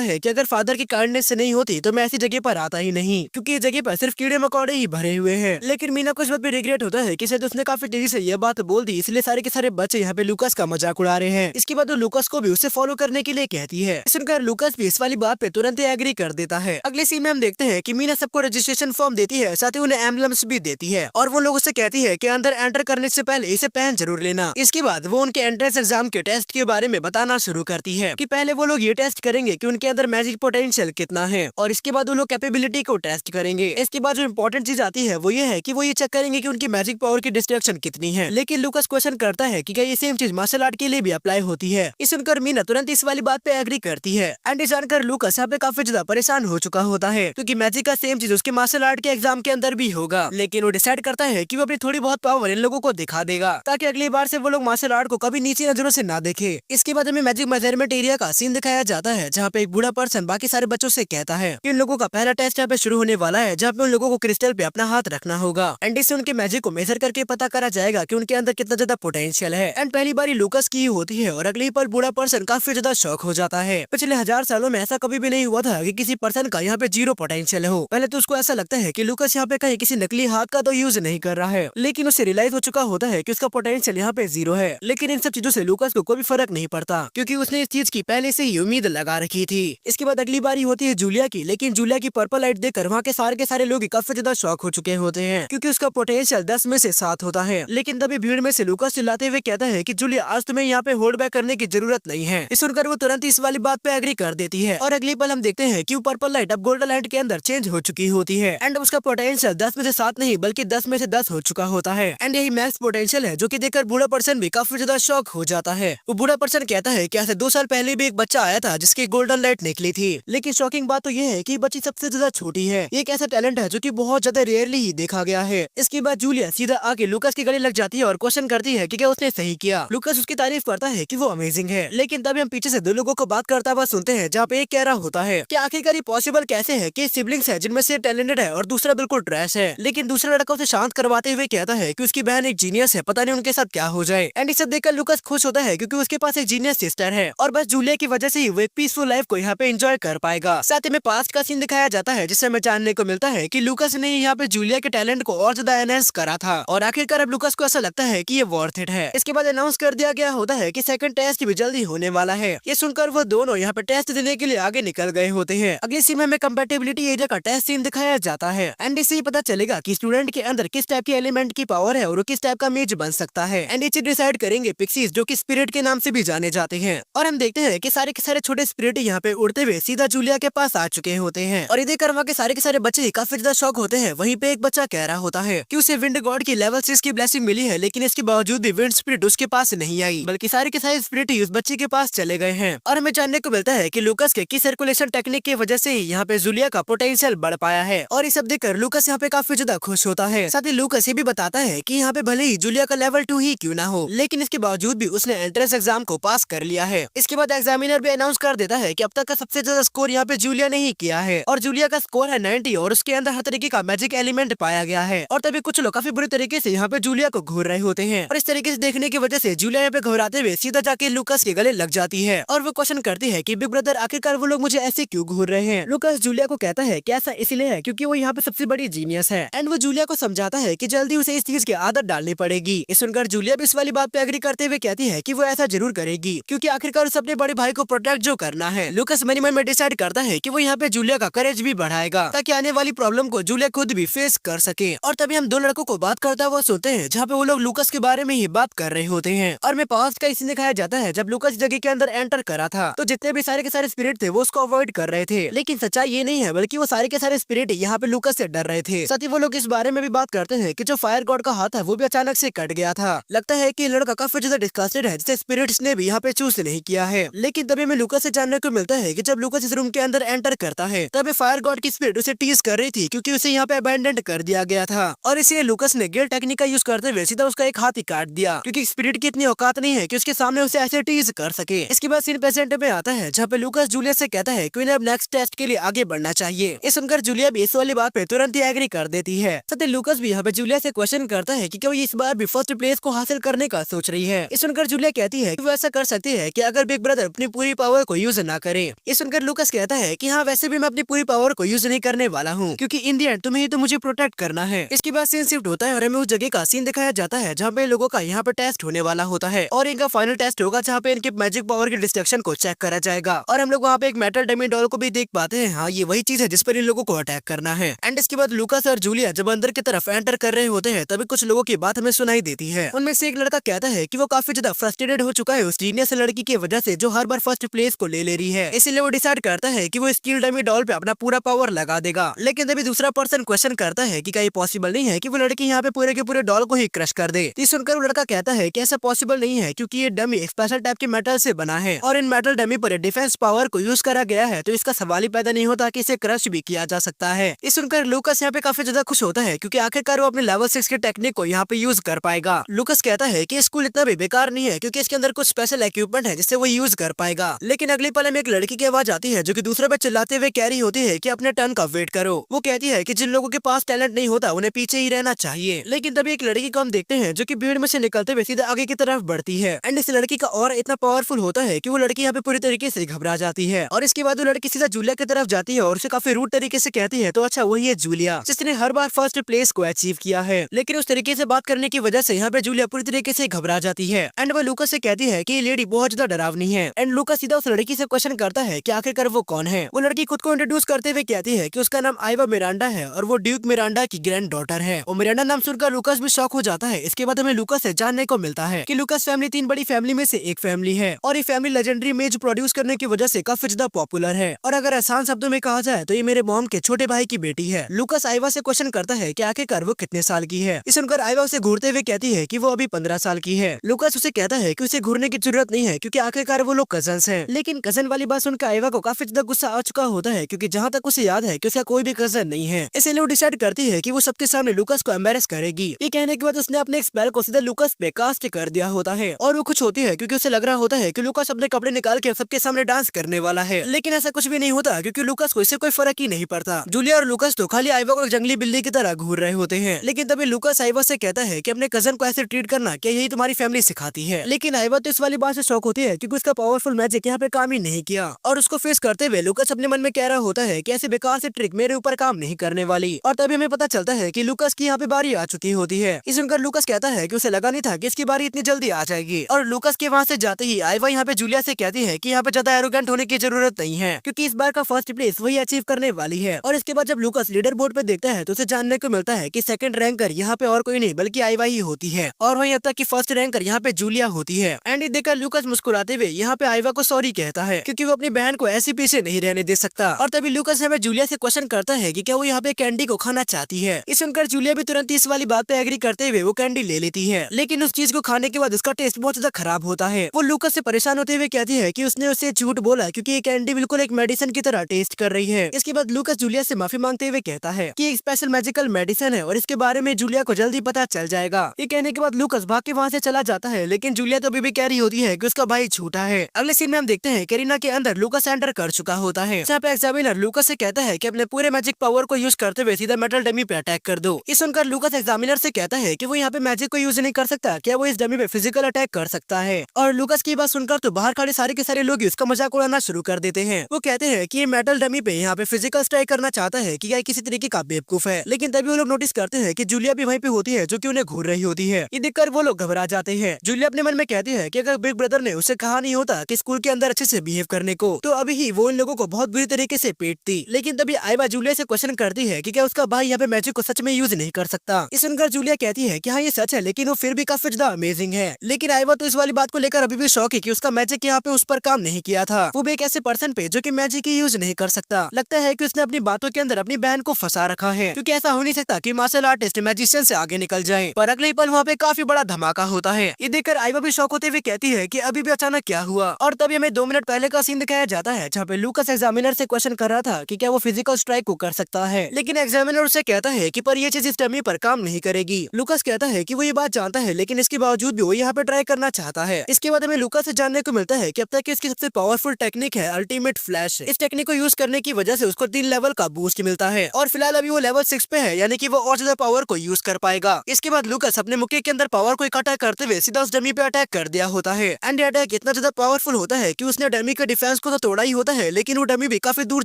है कि अगर फादर की काइंडनेस से नहीं होती तो मैं ऐसी जगह पर आता ही नहीं, क्योंकि इस जगह पर सिर्फ कीड़े मकोड़े ही भरे हुए हैं। लेकिन मीना को इस बात पे रिग्रेट होता है कि शायद उसने काफी तेजी से यह बात बोल दी, इसलिए सारे के सारे बच्चे यहाँ पे लूकास का मजाक उड़ा रहे हैं। इसके बाद वो लूकास को भी उसे फॉलो करने के लिए कहती है। सुनकर लूकास भी इस वाली बात पे तुरंत ही एग्री कर देता है। अगले सीन में हम देखते हैं कि मीना सबको रजिस्ट्रेशन फॉर्म देती है, साथ ही उन्हें एम्बलम्स भी देती है और वो लोगों से कहती है कि अंदर एंटर करने से पहले इसे पहन जरूर लेना। इसके बाद वो उनके एंट्रेंस एग्जाम के टेस्ट के बारे में बताना शुरू करती है कि पहले वो लोग ये टेस्ट करेंगे कि उनके अंदर मैजिक पोटेंशियल कितना है और इसके बाद वो लोग कैपेबिलिटी को टेस्ट करेंगे। इसके बाद जो इम्पोर्टेंट चीज आती है वो ये है कि वो ये चेक करेंगे कि उनकी मैजिक पावर की डिस्ट्रक्शन कितनी है। लेकिन लूकास क्वेश्चन करता है कि क्या ये सेम चीज मार्शल आर्ट के लिए भी अप्लाई होती है। इस सुनकर मीना तुरंत इस वाली बात पे एग्री करती है एंड जानकर लूकास यहाँ पे काफी ज्यादा परेशान हो चुका होता है क्योंकि मैजिक का सेम चीज उसके मार्शल आर्ट के एग्जाम के अंदर भी होगा। लेकिन वो डिसाइड करता है कि वो अपनी थोड़ी बहुत पावर इन लोगों को दिखा देगा ताकि अगली बार से वो लोग मार्शल आर्ट को कभी नीचे नजरों से ना देखे। इसके बाद हमें मैजिक मेजरमेंट एरिया का सीन दिखाया जाता है जहाँ पे एक बूढ़ा पर्सन बाकी सारे बच्चों से कहता है कि इन लोगों का पहला टेस्ट यहाँ पे शुरू होने वाला है जहाँ पे उन लोगों को क्रिस्टल पे अपना हाथ रखना होगा एंड इससे उनके मैजिक को मेजर करके पता करा जाएगा कि उनके अंदर कितना ज्यादा पोटेंशियल है। एंड पहली बार लूकास की होती है और अगले ही पल बूढ़ा पर्सन काफी ज्यादा शॉक हो जाता है। पिछले 1000 सालों में ऐसा कभी भी नहीं हुआ था कि किसी पर्सन का यहाँ पे 0 पोटेंशियल हो। पहले तो उसको ऐसा लगता है कि लूकास यहाँ पे कहीं किसी नकली हाथ का तो यूज नहीं कर रहा है, लेकिन उसे रियलाइज हो चुका होता है कि उसका पोटेंशियल यहाँ पे 0 है। लेकिन इन सब चीजों से लूकास को कोई फर्क नहीं पड़ता क्योंकि उसने इस चीज की पहले से ही उम्मीद लगा रखी थी। इसके बाद अगली बारी होती है जूलिया की, लेकिन जूलिया की पर्पल लाइट देखकर वहाँ के सारे लोग काफी ज्यादा शॉक हो चुके होते हैं क्योंकि उसका पोटेंशियल 10 में से 7 होता है। लेकिन तभी भीड़ में से लूकास चिल्लाते हुए कहता है कि जूलिया आज तुम्हें यहाँ पे होल्ड बैक करने की जरूरत नहीं है। इस सुनकर वो तुरंत इस वाली बात पे एग्री कर देती है और अगली पल हम देखते हैं कि पर्पल लाइट अब गोल्डन लाइट के अंदर चेंज हो चुकी होती है एंड उसका पोटेंशियल 10 में से 7 नहीं बल्कि 10 में से 10 हो चुका होता है एंड यही मैक्स पोटेंशियल है जो कि देखकर बूढ़ा पर्सन भी काफी ज्यादा शॉक हो जाता है। वो बूढ़ा पर्सन कहता है कि ऐसे 2 साल पहले भी एक बच्चा आया था जिसकी गोल्डन लाइट निकली थी, लेकिन शॉकिंग बात तो ये है कि बच्ची सबसे ज्यादा छोटी है। ये एक ऐसा टैलेंट है जो कि बहुत ज्यादा रेयरली ही देखा गया है। इसके बाद जूलिया सीधा आके लूकास के गले लग जाती है और क्वेश्चन करती है कि क्या उसने सही किया। लूकास उसकी तारीफ करता है कि वो अमेजिंग है, लेकिन तभी हम पीछे से 2 लोगों को बात करता हुआ सुनते हैं जहाँ पे एक कह रहा होता है कि आखिरकार ये पॉसिबल कैसे है कि सिबलिंग्स है जिनमें से टैलेंटेड है और दूसरा बिल्कुल ट्रैश है। लेकिन दूसरा लड़का उसे शांत करवाते हुए कहता है कि उसकी बहन एक जीनियस है, पता नहीं उनके साथ क्या हो जाए। एंड इसे देखकर लूकास खुश होता है क्योंकि उसके पास एक जीनियस सिस्टर है और बस जूलिया की वजह से ही वो एक पीसफुल लाइफ को यहाँ पे एंजॉय कर पाएगा। साथ ही में पास्ट का सीन दिखाया जाता है जिससे हमें जानने को मिलता है कि लूकास ने यहाँ पे जूलिया के टैलेंट को और ज्यादा एनहांस करा था और आखिरकार अब लूकास को ऐसा लगता है कि ये वर्थ इट है। इसके बाद अनाउंस कर दिया गया होता है कि सेकंड टेस्ट भी जल्दी होने वाला है। ये सुनकर वो दोनों यहाँ पे टेस्ट देने के लिए आगे निकल गए होते हैं। अगले सीन में हमें कंपैटिबिलिटी एरिया का टेस्ट सीन दिखाया जाता है एंड इससे पता चलेगा कि स्टूडेंट के अंदर किस टाइप के एलिमेंट की पावर है और वो किस टाइप का मेज बन सकता है। एंड इसे डिसाइड करेंगे पिक्सीज जो कि स्पिरिट के नाम से भी जाने जाते हैं और हम देखते हैं कि सारे के सारे छोटे स्पिरिट यहाँ पे उड़ते हुए सीधा जूलिया के पास आ चुके होते हैं और ये देखकर वहाँ के सारे बच्चे काफी ज्यादा शॉक होते हैं। वहीं पे एक बच्चा कह रहा होता है कि उसे विंड गॉड की लेवल 6 की ब्लेसिंग मिली है, लेकिन इसके बावजूद भी विंड स्पिरिट उसके पास नहीं आई बल्कि सारे के सारे स्पिरिट ही उस बच्चे के पास चले गए हैं। और हमें जानने को मिलता है कि लूकास के की सर्कुलेशन टेक्निक की वजह से ही यहाँ पे जूलिया का पोटेंशियल बढ़ पाया है और ये सब देखकर लूकास यहाँ पे काफी ज्यादा खुश होता है। साथ ही लूकास ये भी बताता है कि यहाँ पे भले ही जूलिया का लेवल 2 ही क्यों ना हो, लेकिन इसके बावजूद भी उसने एंट्रेंस एग्जाम को पास कर लिया है। इसके बाद एग्जामिनर भी अनाउंस कर देता है कि अब तक का सबसे ज्यादा स्कोर यहाँ पे जूलिया ने ही किया है और जूलिया का स्कोर है 90 और उसके अंदर हर तरीके का मैजिक एलिमेंट पाया गया है। और तभी कुछ लोग काफी बुरी तरीके से यहाँ पे जूलिया को घूर रहे होते हैं और इस तरीके से देखने की वजह से जूलिया यहाँ पे घबराते हुए सीधा जाके लूकास के गले लग जाती है और वो क्वेश्चन करती है कि बिग ब्रदर आखिरकार वो लोग मुझे ऐसे क्यों घूर रहे हैं। लूकास जूलिया को कहता है कि ऐसा इसलिए है क्योंकि वो यहाँ पे सबसे बड़ी जीनियस है एंड वो जूलिया को समझाता है कि जल्दी उसे इस चीज की आदत डालनी पड़ेगी। इस सुनकर जूलिया भी इस वाली बात पे एग्री करते हुए कहती है कि वो ऐसा जरूर करेगी क्योंकि आखिरकार उसे अपने बड़े भाई को प्रोटेक्ट जो करना है। लूकास मन ही मन में डिसाइड करता है कि वो यहाँ पे जूलिया का करेज भी बढ़ाएगा ताकि आने वाली प्रॉब्लम को जूलिया खुद भी फेस कर सके। और तभी हम 2 लड़कों को बात करता हुआ सुनते हैं जहाँ पे वो लोग लूकास के बारे में ही बात कर रहे होते हैं और मैं पास्ट का सीन दिखाया जाता है जब लूकास जगह के अंदर एंटर करा था तो जितने भी सारे के सारे स्पिरिट थे वो उसको अवॉइड कर रहे थे, लेकिन सच्चाई ये नहीं है बल्कि वो सारे के सारे स्पिरिट यहाँ पे लूकास से डर रहे थे। साथ ही वो लोग इस बारे में भी बात करते हैं कि जो फायर गॉड का हाथ है वो भी अचानक से कट गया था। लगता है कि लड़का काफी ज्यादा डिस्कस्टेड है जिसे स्पिरिट्स ने भी यहाँ पे चूज नहीं किया है। लेकिन तभी हमें लूकास से जानने को मिलता है कि जब लूकास इस रूम के अंदर एंटर करता है तभी फायर गॉड की स्पिरिट उसे टीज कर रही थी क्योंकि उसे यहाँ पे अबैंडन कर दिया गया था और इसलिए लूकास ने गियर टेक्निक का यूज करते हुए सीधा उसका एक हाथ ही काट दिया क्योंकि स्पिरिट की इतनी औकात नहीं है कि उसके सामने उसे ऐसे टीज कर सके। इसके बाद सीन प्रेजेंट में आता है जहाँ पे लूकास जूलिया से कहता है कि उन्हें अब नेक्स्ट टेस्ट के लिए आगे बढ़ना चाहिए। ये सुनकर जूलिया भी इस वाली बात पे तुरंत ही एग्री कर देती है। साथ ही लूकास भी यहाँ पे जूलिया से क्वेश्चन करता है कि क्या वो इस बार बार भी फर्स्ट प्लेस को हासिल करने का सोच रही है। इस सुनकर जूलिया कहती है कि वो ऐसा कर सकती है कि अगर बिग ब्रदर अपनी पूरी पावर को यूज ना करे। ये सुनकर लूकास कहता है कि हाँ, वैसे भी मैं अपनी पूरी पावर को यूज नहीं करने वाला हूँ, क्योंकि इन दी एंड तुम्हें ही तो मुझे प्रोटेक्ट करना है। इसके बाद सीन शिफ्ट होता है और हमें उस जगह का सीन दिखाया जाता है जहाँ पे लोगों का यहाँ पे टेस्ट होने वाला होता है और इनका फाइनल टेस्ट होगा जहाँ पे इनके मैजिक पावर की डिस्ट्रक्शन को चेक करा जाएगा। और हम लोग वहाँ पे एक मेटल डमी डॉल को भी देख पाते हैं। हाँ, ये वही चीज है जिस पर इन लोगों को अटैक करना है। एंड इसके बाद लूकास और जूलिया जब अंदर की तरफ एंटर कर रहे होते हैं तभी कुछ लोगों की बात हमें सुनाई देती है। उनमें से एक लड़का कहता है कि वो काफी ज्यादा फ्रस्ट्रेटेड हो चुका है उस जीनियस लड़की की वजह से जो हर बार फर्स्ट प्लेस को ले रही है, इसीलिए वो डिसाइड करता है कि वो स्टील डमी डॉल पे अपना पूरा पावर लगा देगा। लेकिन तभी दूसरा पर्सन क्वेश्चन करता है कि क्या ये पॉसिबल नहीं है कि वो लड़की यहाँ पे पूरे के पूरे डॉल को ही क्रश कर दे। तो सुनकर वो लड़का कहता है कि ऐसा पॉसिबल नहीं है, क्योंकि ये डमी स्पेशल टाइप के मेटल से बना है और इन मेटल डमी पर डिफेंस पावर को यूज करा गया है, तो इसका सवाल ही पैदा नहीं होता कि इसे क्रश भी किया जा सकता है। इस सुनकर लूकास यहाँ पे काफी ज्यादा खुश होता है, क्योंकि आखिरकार वो अपने लेवल 6 के टेक्निक को यहाँ पे यूज कर पाएगा। लूकास कहता है कि स्कूल इतना भी बेकार नहीं है, क्योंकि इसके अंदर कुछ स्पेशल इक्विपमेंट है जिससे वो यूज कर पाएगा। लेकिन अगले पल में एक लड़की की आवाज आती है जो कि दूसरे पे चिल्लाते हुए कह रही होती है कि अपने टर्न का वेट करो। वो कहती है कि जिन लोगों के पास टैलेंट नहीं होता उन्हें पीछे ही रहना चाहिए। लेकिन तभी एक लड़की को हम देखते हैं जो कि भीड़ में से निकलते हुए सीधा आगे की तरफ बढ़ती है। एंड इस लड़की का और इतना पावरफुल होता है कि वो लड़की यहाँ पे पूरी तरीके से घबरा जाती है और इसके बाद वो लड़की सीधा जूलिया की तरफ जाती है और उसे काफी रूड तरीके से कहती है तो अच्छा वही है जूलिया जिसने हर बार फर्स्ट प्लेस को अचीव किया है। लेकिन उस तरीके से बात करने की वजह से यहाँ पे जूलिया पूरी तरीके से घबरा जाती है। एंड वो लूकास से कहती है कि ये लेडी बहुत ज्यादा डरावनी है। एंड लूकास सीधा उस लड़की से क्वेश्चन करता है कि आखिरकार वो कौन है। वो लड़की खुद को इंट्रोड्यूस करते हुए कहती है कि उसका नाम आइवा मिरांडा है और वो ड्यूक मिरांडा की ग्रैंड डॉटर है। और मिरांडा नाम सुनकर लूकास भी शॉक हो जाता है। इसके बाद हमें लूकास से जानने को मिलता है कि लूकास फैमिली 3 बड़ी फैमिली में से एक फैमिली है और ये फैमिली लेजेंडरी मेज प्रोड्यूस करने की वजह से काफी ज्यादा पॉपुलर है। और अगर आसान शब्दों में कहा जाए तो ये मेरे मॉम के छोटे भाई की बेटी है। लूकास आइवा से क्वेश्चन करता है कि आखिरकार वो कितने साल की है। इस सुनकर आइवा उसे घूरते हुए कहती है कि वो अभी 15 साल की है। लूकास उसे कहता है कि उसे घूरने की जरूरत नहीं है, क्योंकि आखिरकार वो लोग कजन्स हैं। लेकिन कजन वाली बात सुनकर आइवा को काफी ज्यादा गुस्सा आ चुका होता है, क्योंकि जहाँ तक उसे याद है कि उसका कोई भी कजन नहीं है। इसलिए वो डिसाइड करती है कि वो सबके सामने लूकास को एम्बेरस करेगी। ये कहने के बाद उसने अपने स्पेल को सीधा लूकास पे कास्ट कर दिया होता है और वो खुश होती है, क्योंकि उसे लग रहा होता है कि लूकास अपने कपड़े निकाल के सबके सामने डांस करने वाला है। लेकिन ऐसा कुछ भी नहीं होता, क्योंकि लूकास को इससे कोई फर्क ही नहीं पड़ता। जूलिया और लूकास तो खाली आइवा को जंगली बिल्ली की तरह घूर रहे होते हैं। लेकिन तभी लूकास आइवा से कहता है कि अपने कजन को ऐसे ट्रीट करना क्या यही तुम्हारी फैमिली सिखाती है। लेकिन आइवा तो इस वाली बात से शॉक होती है, क्योंकि उसका पावरफुल मैजिक यहाँ पे काम ही नहीं किया। और उसको फेस करते हुए लूकास अपने मन में कह रहा होता है कि ऐसे बेकार से ट्रिक मेरे ऊपर काम नहीं करने वाली। और तभी हमें पता चलता है कि लूकास की यहाँ पे बारी आ चुकी होती है। इस सुनकर लूकास कहता है कि उसे लगा नहीं था कि इसकी बारी इतनी जल्दी आ जाएगी। और लूकास के वहाँ से जाते ही आइवा यहाँ पे जूलिया से कहती है कि यहाँ पे ज्यादा एरोगेंट होने की जरूरत नहीं है, क्योंकि इस बार का फर्स्ट प्लेस वही अचीव करने वाली है। और इसके बाद जब लूकास लीडर बोर्ड पे देखता है तो उसे जानने को मिलता है कि सेकंड रैंकर यहाँ पे और कोई नहीं बल्कि आइवा ही होती है। और वहीं अब तक की फर्स्ट रैंकर यहाँ पे जूलिया होती है। एंड ये देखकर लूकास मुस्कुराते हुए यहाँ पे आइवा को सॉरी कहता है, क्योंकि वो अपनी बहन को ऐसी पीछे नहीं रहने दे सकता। और तभी लूकास हमें जूलिया से क्वेश्चन करता है कि क्या वो यहाँ पे कैंडी को खाना चाहती है। इस सुनकर जूलिया भी तुरंत इस वाली बात पे एग्री करते हुए वो कैंडी ले लेती है। लेकिन उस चीज को खाने के बाद उसका टेस्ट बहुत ज्यादा खराब होता है। वो लूकास से परेशान होते हुए कहती है कि उसने उसे झूठ बोला, क्योंकि ये कैंडी बिल्कुल एक मेडिसिन की तरह टेस्ट कर रही है। इसके बाद लूकास जूलिया से माफी मांगते हुए कहता है कि एक स्पेशल मैजिकल मेडिसिन है और इसके बारे में जूलिया को जल्दी पता चल जाएगा। ये कहने के बाद लूकास भाग के वहाँ से चला जाता है। लेकिन जूलिया तो अभी भी कह रही होती है कि उसका भाई झूठा है। अगले सीन में हम देखते हैं करीना के अंदर लूकास एंटर कर चुका होता है, जहाँ पे एग्जामिनर लूकास से कहता है कि अपने पूरे मैजिक पावर को यूज करते हुए सीधा मेटल डमी पे अटैक कर दो। इस सुनकर लूकास एग्जामिनर से कहता है कि वो यहाँ पे मैजिक को यूज नहीं कर सकता, क्या वो इस डमी पे फिजिकल अटैक कर सकता है। और लूकास की बात सुनकर तो बाहर खड़े सारे के सारे लोग उसका मजाक उड़ाना शुरू कर देते हैं। वो कहते हैं कि ये मेटल डमी पे यहाँ पे फिजिकल स्ट्राइक करना चाहता है कि क्या किसी तरीके का बेवकूफ है। लेकिन तभी वो लोग नोटिस करते हैं कि जूलिया भी वहीं पे होती है, जो कि उन्हें घूर रही होती है। ये देखकर वो लोग घबरा जाते हैं। जूलिया अपने मन में कहती है कि अगर बिग ब्रदर ने उसे कहा नहीं होता कि स्कूल के अंदर अच्छे से बिहेव करने को, तो अभी ही वो इन लोगों को बहुत बुरी तरीके से पीटती। लेकिन तभी आइवा जूलिया से क्वेश्चन करती है कि क्या उसका भाई यहाँ पे मैजिक को सच में यूज नहीं कर सकता। इस सुनकर जूलिया कहती है कि हाँ ये सच है, लेकिन वो फिर भी काफी ज्यादा अमेजिंग है। लेकिन आइवा तो इस वाली बात को लेकर अभी भी शौक है कि उसका मैजिक यहाँ पे उस पर काम नहीं किया था। वो भी एक ऐसे पर्सन पे जो कि मैजिक ही यूज नहीं कर सकता। लगता है कि उसने अपनी बातों के अंदर अपनी बहन को फंसा रखा है, क्योंकि ऐसा हो नहीं सकता कि मार्शल आर्टिस्ट मैजिशियन से आगे निकल जाए। पर अगले पल वहाँ पे काफी बड़ा धमाका होता है। ये देखकर आइवा भी शौक होते हुए कहती है कि अभी भी अचानक क्या हुआ। और तभी हमें 2 मिनट पहले का सीन दिखाया जाता है, जहाँ पे लूकास एग्जामिनर से क्वेश्चन कर रहा था कि क्या वो फिजिकल स्ट्राइक को कर सकता है। लेकिन एग्जामिनर उससे कहता है कि पर ये चीज इस डमी पर काम नहीं करेगी। लूकास कहता है कि वो ये बात जानता है, लेकिन इसके बावजूद भी वो यहाँ पे ट्राई करना चाहता है। इसके बाद हमें लूकास से जानने को मिलता है कि अब तक की इसकी सबसे पावरफुल टेक्निक है अल्टीमेट फ्लैश। इस टेक्निक को यूज करने की वजह से उसको 3 लेवल का बूस्ट मिलता है और फिलहाल अभी वो लेवल 6 पे है, यानी कि वो और ज्यादा पावर को यूज कर पाएगा। इसके बाद लूकास अपने मुक्के के अंदर पावर को इकट्ठा करते हुए सीधा उस डमी पे अटैक कर दिया होता है। एंड अटैक इतना ज्यादा पावरफुल होता है कि उसने डमी के डिफेंस को तो तोड़ा ही होता है, लेकिन वो डमी भी काफी दूर